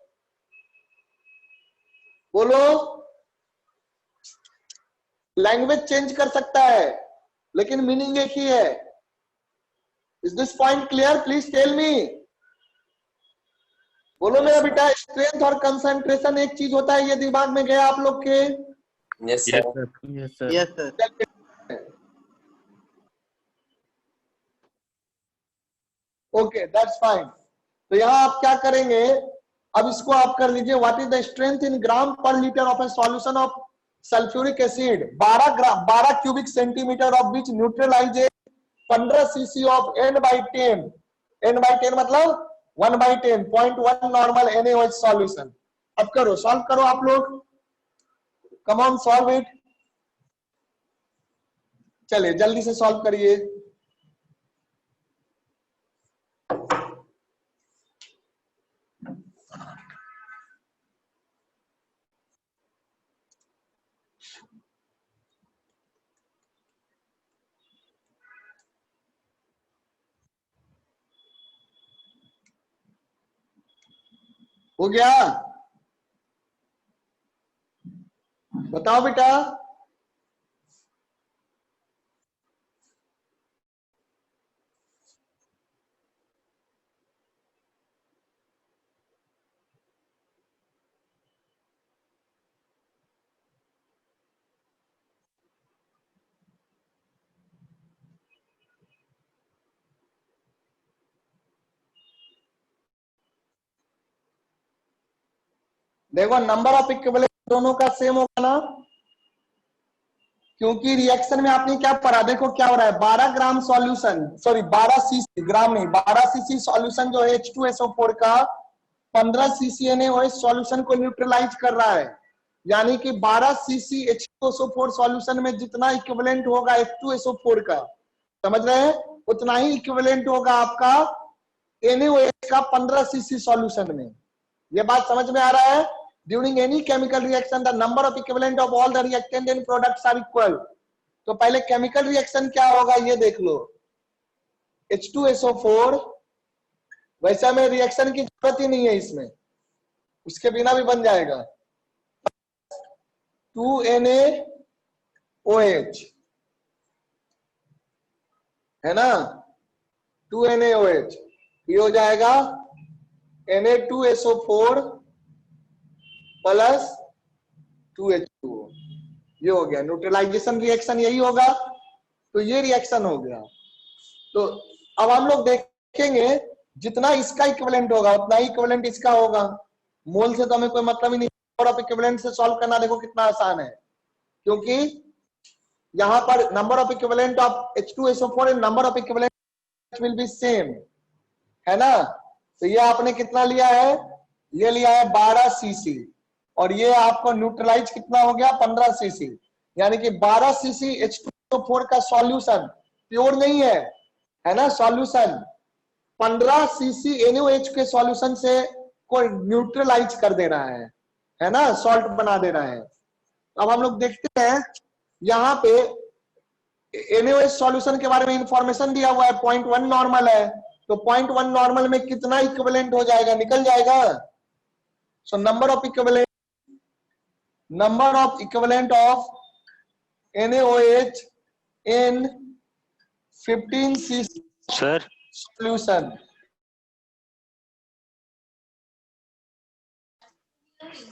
बोलो। लैंग्वेज चेंज कर सकता है लेकिन मीनिंग एक ही है। Is this point clear? Please tell me. बोलो मेरा बेटा, स्ट्रेंथ और कंसंट्रेशन एक चीज होता है, ये दिमाग में गया आप लोग के? Yes, sir. Yes, sir. Yes sir. Okay, that's fine. तो यहां आप क्या करेंगे, अब इसको आप कर लीजिए। What is the strength in gram per litre of a solution of sulphuric acid? 12 cubic centimetre of which neutralises 15 cc of n/10। n/10 मतलब 1/10, 0.1 नॉर्मल NaOH सॉल्यूशन। अब करो, सॉल्व करो आप लोग। Come on, solve it. चलिए जल्दी से solve करिए। हो गया? बताओ बेटा। देखो नंबर ऑफ इक्विवेलेंट दोनों का सेम होगा ना, क्योंकि रिएक्शन में आपने क्या पढ़ा, देखो क्या हो रहा है, 12 ग्राम सॉल्यूशन, सॉरी 12 सीसी, ग्राम नहीं, 12 सीसी सॉल्यूशन जो है H2SO4 का 15 सीसी NaOH सॉल्यूशन को न्यूट्रलाइज कर रहा है। यानी कि 12 सीसी H2SO4 सॉल्यूशन में जितना इक्विवेलेंट होगा H2SO4 का, समझ रहे हैं, उतना ही इक्विवेलेंट होगा आपका NaOH का 15 सीसी सॉल्यूशन में। ये बात समझ में आ रहा है? During any chemical reaction, the number of equivalent of all the reactant and products are equal. तो पहले केमिकल रिएक्शन क्या होगा ये देख लो, H2SO4, वैसे में रिएक्शन की जरूरत ही नहीं है इसमें, उसके बिना भी बन जाएगा, 2NaOH है ना, 2NaOH, ये हो जाएगा Na2SO4 प्लस 2H2O, ये हो गया न्यूट्रलाइजेशन रिएक्शन, यही होगा। तो ये रिएक्शन हो गया। तो अब हम लोग देखेंगे जितना इसका इक्विवेलेंट होगा उतना ही इक्विवेलेंट इसका होगा। मोल से तो हमें कोई मतलब ही नहीं, नंबर ऑफ इक्विवेलेंट से सॉल्व करना देखो कितना आसान है, क्योंकि यहां पर number of equivalent of H2SO4 and number of equivalent will B same, है ना। तो ये आपने कितना लिया है, ये लिया है 12 सीसी, और ये आपको न्यूट्रलाइज कितना हो गया, 15 सीसी, यानी कि 12 सीसी H2SO4 का सॉल्यूशन, प्योर नहीं है ना सॉल्यूशन, 15 सीसी NaOH के सॉल्यूशन से को न्यूट्रलाइज कर देना है ना, सॉल्ट बना देना है। अब हम लोग देखते हैं यहाँ पे NaOH सॉल्यूशन के बारे में इंफॉर्मेशन दिया हुआ है, 0.1 नॉर्मल है, तो 0.1 नॉर्मल में कितना इक्विवेलेंट हो जाएगा, निकल जाएगा। सो number of equivalent of NaOH in 15 cc Sir, solution,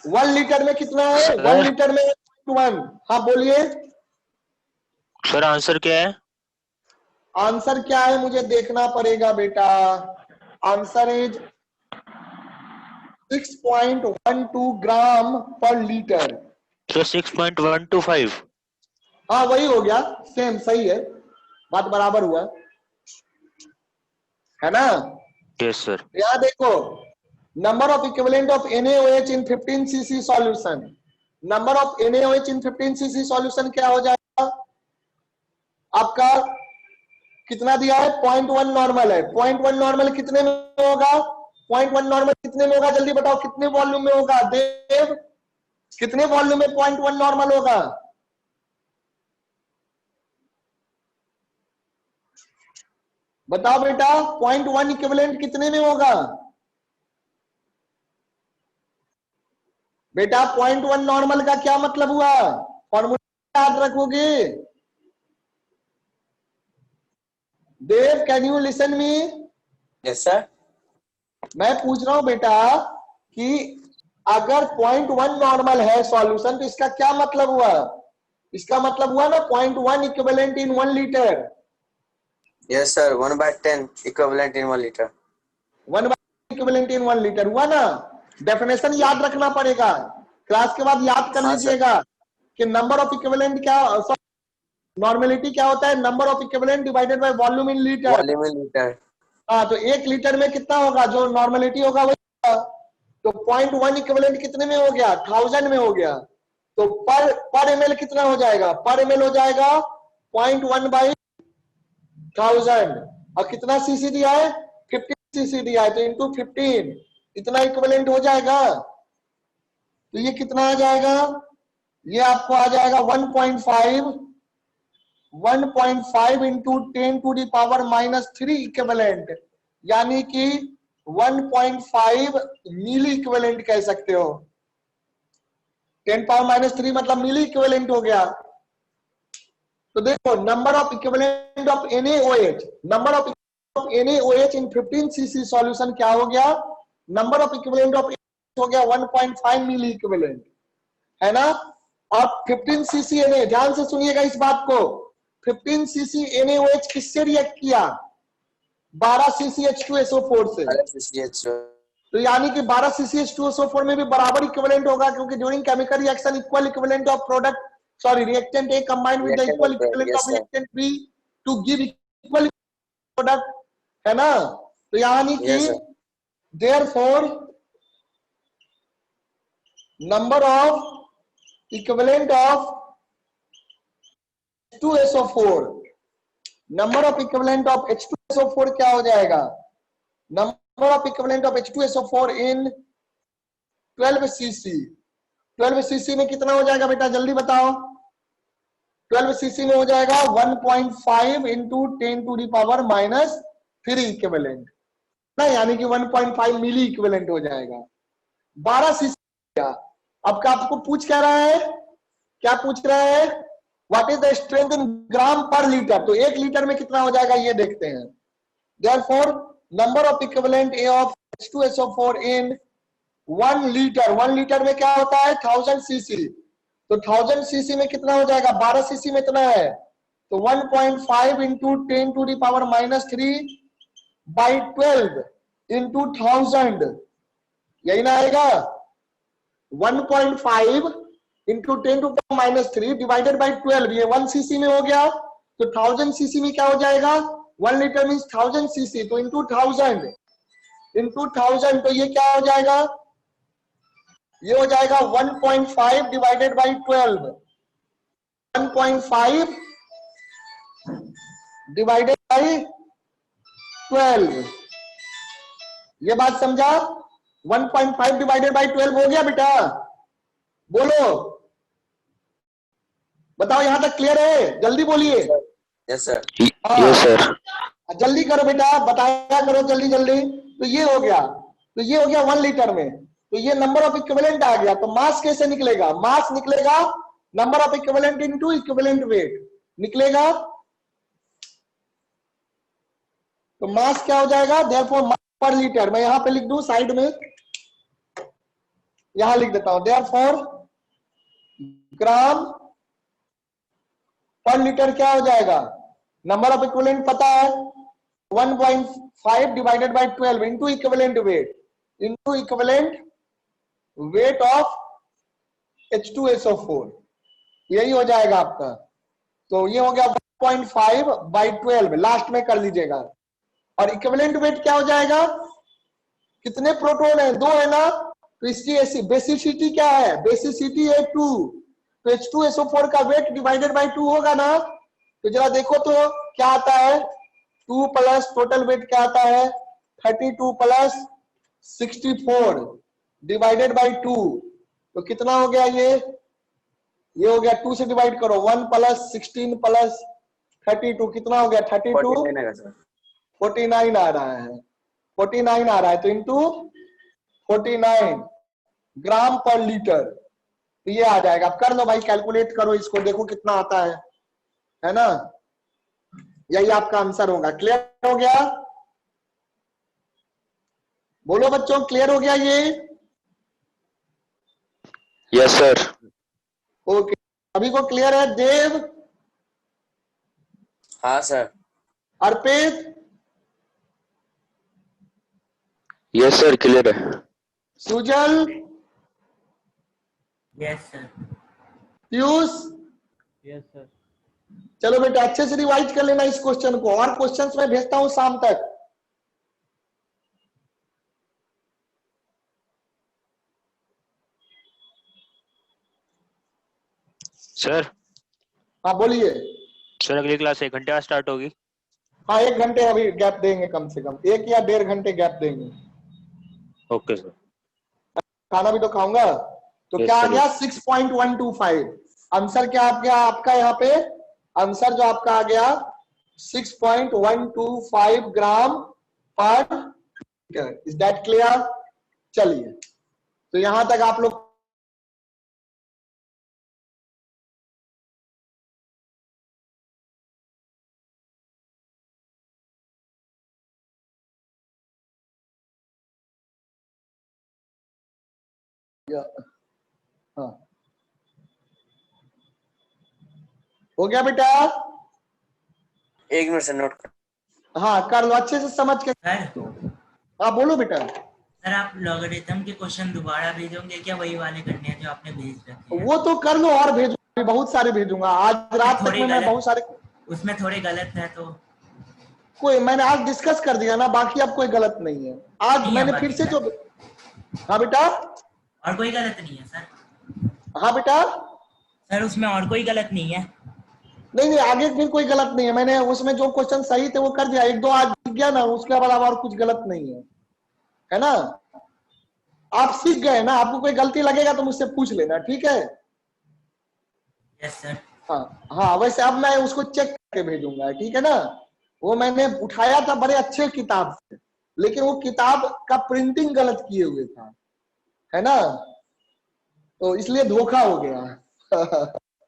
1 litre में कितना है, 1 लीटर में 1, हाँ बोलिए सर आंसर क्या है? आंसर क्या है मुझे देखना पड़ेगा बेटा, answer is 6.12 gram per litre. तो 6.125। हाँ वही हो गया, सेम सही है, बात बराबर हुआ है ना। Yes sir. यहाँ देखो number of equivalent of NaOH in 15 CC solution, number of NaOH in 15 CC solution क्या हो जाएगा आपका, कितना दिया है, 0.1 नॉर्मल है, 0.1 नॉर्मल कितने में होगा, 0.1 नॉर्मल कितने में होगा, जल्दी बताओ कितने वॉल्यूम में होगा, देव कितने वॉल्यूम में 0.1 नॉर्मल होगा, बताओ बेटा 0.1 इक्विवेलेंट कितने में होगा बेटा, 0.1 नॉर्मल का क्या मतलब हुआ, फॉर्मूला याद रखोगे, Dev can you listen me, Yes, sir. मैं पूछ रहा हूं बेटा कि अगर 0.1 नॉर्मल है सॉल्यूशन तो इसका क्या मतलब हुआ, इसका मतलब हुआ ना 0.1 equivalent in 1 litre, Yes, sir. 1/10 equivalent in 1 liter. 1 equivalent in 1 litre हुआ ना। डेफिनेशन याद रखना पड़ेगा, क्लास के बाद याद कर हाँ, लीजिएगा कि नंबर ऑफ इक्विवेलेंट क्या, नॉर्मेलिटी क्या होता है, number of equivalent divided by volume in litre. Volume in liter. हाँ तो 1 लीटर में कितना होगा, जो नॉर्मेलिटी होगा वही होगा। तो 0.1 इक्विवेलेंट कितने में हो गया, 1000 में हो गया, तो पर ml कितना हो जाएगा, पर ml हो जाएगा 0.1/1000, और कितना सीसी दिया है, 15 सीसी दिया है, तो इंटू 15 इतना इक्विवेलेंट हो जाएगा। तो ये कितना आ जाएगा, ये आपको आ जाएगा 1.5 इंटू 10⁻³ इक्विवेलेंट, यानी कि 1.5 मिली इक्विवेलेंट कह सकते हो, 10⁻³ मतलब मिली इक्विवेलेंट हो गया। तो देखो number of equivalent of NaOH, number of NaOH in 15 CC solution क्या हो गया, नंबर ऑफ इक्विवेलेंट ऑफ हो गया 1.5 मिली इक्विवेलेंट, है ना। और 15 सीसी Na, ध्यान से सुनिएगा इस बात को, 15 सीसी NaOH किससे रिएक्ट किया, 12 सीसी H2SO4 से, CH. तो यानी कि 12 CCH2SO4 में भी बराबर इक्विवेलेंट होगा, क्योंकि during chemical reaction equal equivalent of product sorry reactant A combined with the Reactant equal of- equivalent yes, of sir. Reactant B to give equal product, है ना। तो यानी कि Yes, sir. Therefore number of equivalent of H2SO4, number of equivalent of H2SO4 क्या हो जाएगा, number of equivalent of H2SO4 in 12 cc, 12 cc में कितना हो जाएगा बेटा जल्दी बताओ, 12 cc में हो जाएगा 1.5 इंटू 10⁻³ इक्विवेलेंट ना, यानी कि 1.5 मिली इक्विवेलेंट हो जाएगा। 12 cc क्या, अब का आपको पूछ क्या रहा है, क्या पूछ रहा है, what is the strength in gram per litre, तो 1 लीटर में कितना हो जाएगा ये देखते हैं। Therefore number of equivalent A of H2SO4 in 1 litre, 1 litre में क्या होता है 1000 cc, तो 1000 cc में कितना हो जाएगा, 12 cc में इतना है, तो 1.5 इंटू 10⁻³ बाई 12 इंटू 1000, यही ना आएगा, 1.5 इंटू 10⁻³ डिवाइडेड बाई 12, ये 1 cc में हो गया, तो 1000 cc में क्या हो जाएगा, 1 लीटर मीन्स 1000 cc, तो इंटू 1000 तो ये क्या हो जाएगा, ये हो जाएगा 1.5 डिवाइडेड बाई 12, 1.5 डिवाइडेड बाई 12, ये बात समझा, 1.5 डिवाइडेड बाई 12 हो गया बेटा, बोलो बताओ यहां तक क्लियर है, जल्दी बोलिए, Yes, sir. Yes, sir. जल्दी करो बेटा, बताया करो जल्दी जल्दी, तो ये हो गया, तो ये हो गया 1 लीटर में, तो ये नंबर ऑफ इक्विवेलेंट आ गया, तो मास कैसे निकलेगा, मास निकलेगा number of equivalent into equivalent weight निकलेगा, तो मास क्या हो जाएगा, देयरफॉर मास पर लीटर, मैं यहां पे लिख दूं साइड में, यहां लिख देता हूं, देयरफॉर ग्राम पर लीटर क्या हो जाएगा, नंबर ऑफ इक्विवेलेंट पता है 1.5 divided by 12 into equivalent weight of H2SO4, यही हो जाएगा आपका, तो ये हो गया 1.5 बाई 12, लास्ट में कर लीजिएगा, और इक्विवेलेंट वेट क्या हो जाएगा, कितने प्रोटॉन है, 2 है ना, तो इसकी ऐसी बेसिसिटी क्या है, बेसिसिटी है 2, तो H2SO4 का वेट डिवाइडेड बाई 2 होगा ना, तो जरा देखो तो क्या आता है, 2 प्लस टोटल वेट क्या आता है 32 प्लस 64 डिवाइडेड बाई 2, तो कितना हो गया ये हो गया 2 से डिवाइड करो, 1 प्लस 16 प्लस 32 कितना हो गया 32, 49 आएगा, sir. 49 आ रहा है, 49 आ रहा है, तो इंटू 49 ग्राम पर लीटर, तो ये आ जाएगा, अब कर लो भाई, कैलकुलेट करो इसको, देखो कितना आता है ना, यही आपका आंसर होगा। क्लियर हो गया, बोलो बच्चों क्लियर हो गया ये, Yes, sir. ओके, अभी को क्लियर है, देव, हाँ sir. अर्पित, Yes, sir. Clear है. Sujal, Yes, sir. Piyush, yes sir. चलो बेटा अच्छे से रिवाइज कर लेना इस क्वेश्चन को, और क्वेश्चंस मैं भेजता हूं शाम तक। Sir, हाँ बोलिए। सर अगली क्लास 1 घंटे बाद स्टार्ट होगी। हाँ 1 घंटे अभी गैप देंगे, कम से कम 1 या 1.5 घंटे गैप देंगे। Okay sir. खाना भी तो खाऊंगा। तो Yes, क्या आ sir. गया 6.125, आंसर क्या आ गया आपका यहाँ पे, आंसर जो आपका आ गया 6.125 ग्राम per litre. Is that clear? चलिए तो यहां तक आप लोग हाँ हो गया बेटा? 1 मिनट से नोट कर। हाँ कर लो अच्छे से समझ के। सर हाँ बोलो बेटा। सर आप लॉगरिथम के क्वेश्चन दोबारा भेजोगे क्या, वही वाले करने हैं जो आपने भेज रखे हैं? वो तो कर लो और भेजूंगा, बहुत सारे भेजूंगा आज रात तक थोड़े में, मैं गलत- बहुत सारे, उसमें थोड़े गलत है तो कोई मैंने आज डिस्कस कर दिया ना, बाकी अब कोई गलत नहीं है। आज नहीं है मैंने बाकी फिर से जो, गलत। हाँ बेटा, और कोई गलत नहीं है सर? हाँ बेटा, सर उसमें और कोई गलत नहीं है? नहीं नहीं आगे फिर कोई गलत नहीं है, मैंने उसमें जो क्वेश्चन सही थे वो कर दिया, एक दो आज दिख गया ना, उसके अलावा और कुछ गलत नहीं है ना। आप सीख गए ना, आपको कोई गलती लगेगा तो मुझसे पूछ लेना, ठीक है? Yes sir. हाँ हाँ, वैसे अब मैं उसको चेक करके भेजूंगा, ठीक है ना। वो मैंने उठाया था बड़े अच्छे किताब से, लेकिन वो किताब का प्रिंटिंग गलत किए हुए था, है ना, तो इसलिए धोखा हो गया।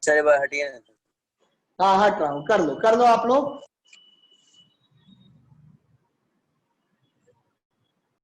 सर एक बार हटिए ना। हाँ हट रहा हूँ, कर लो आप लोग।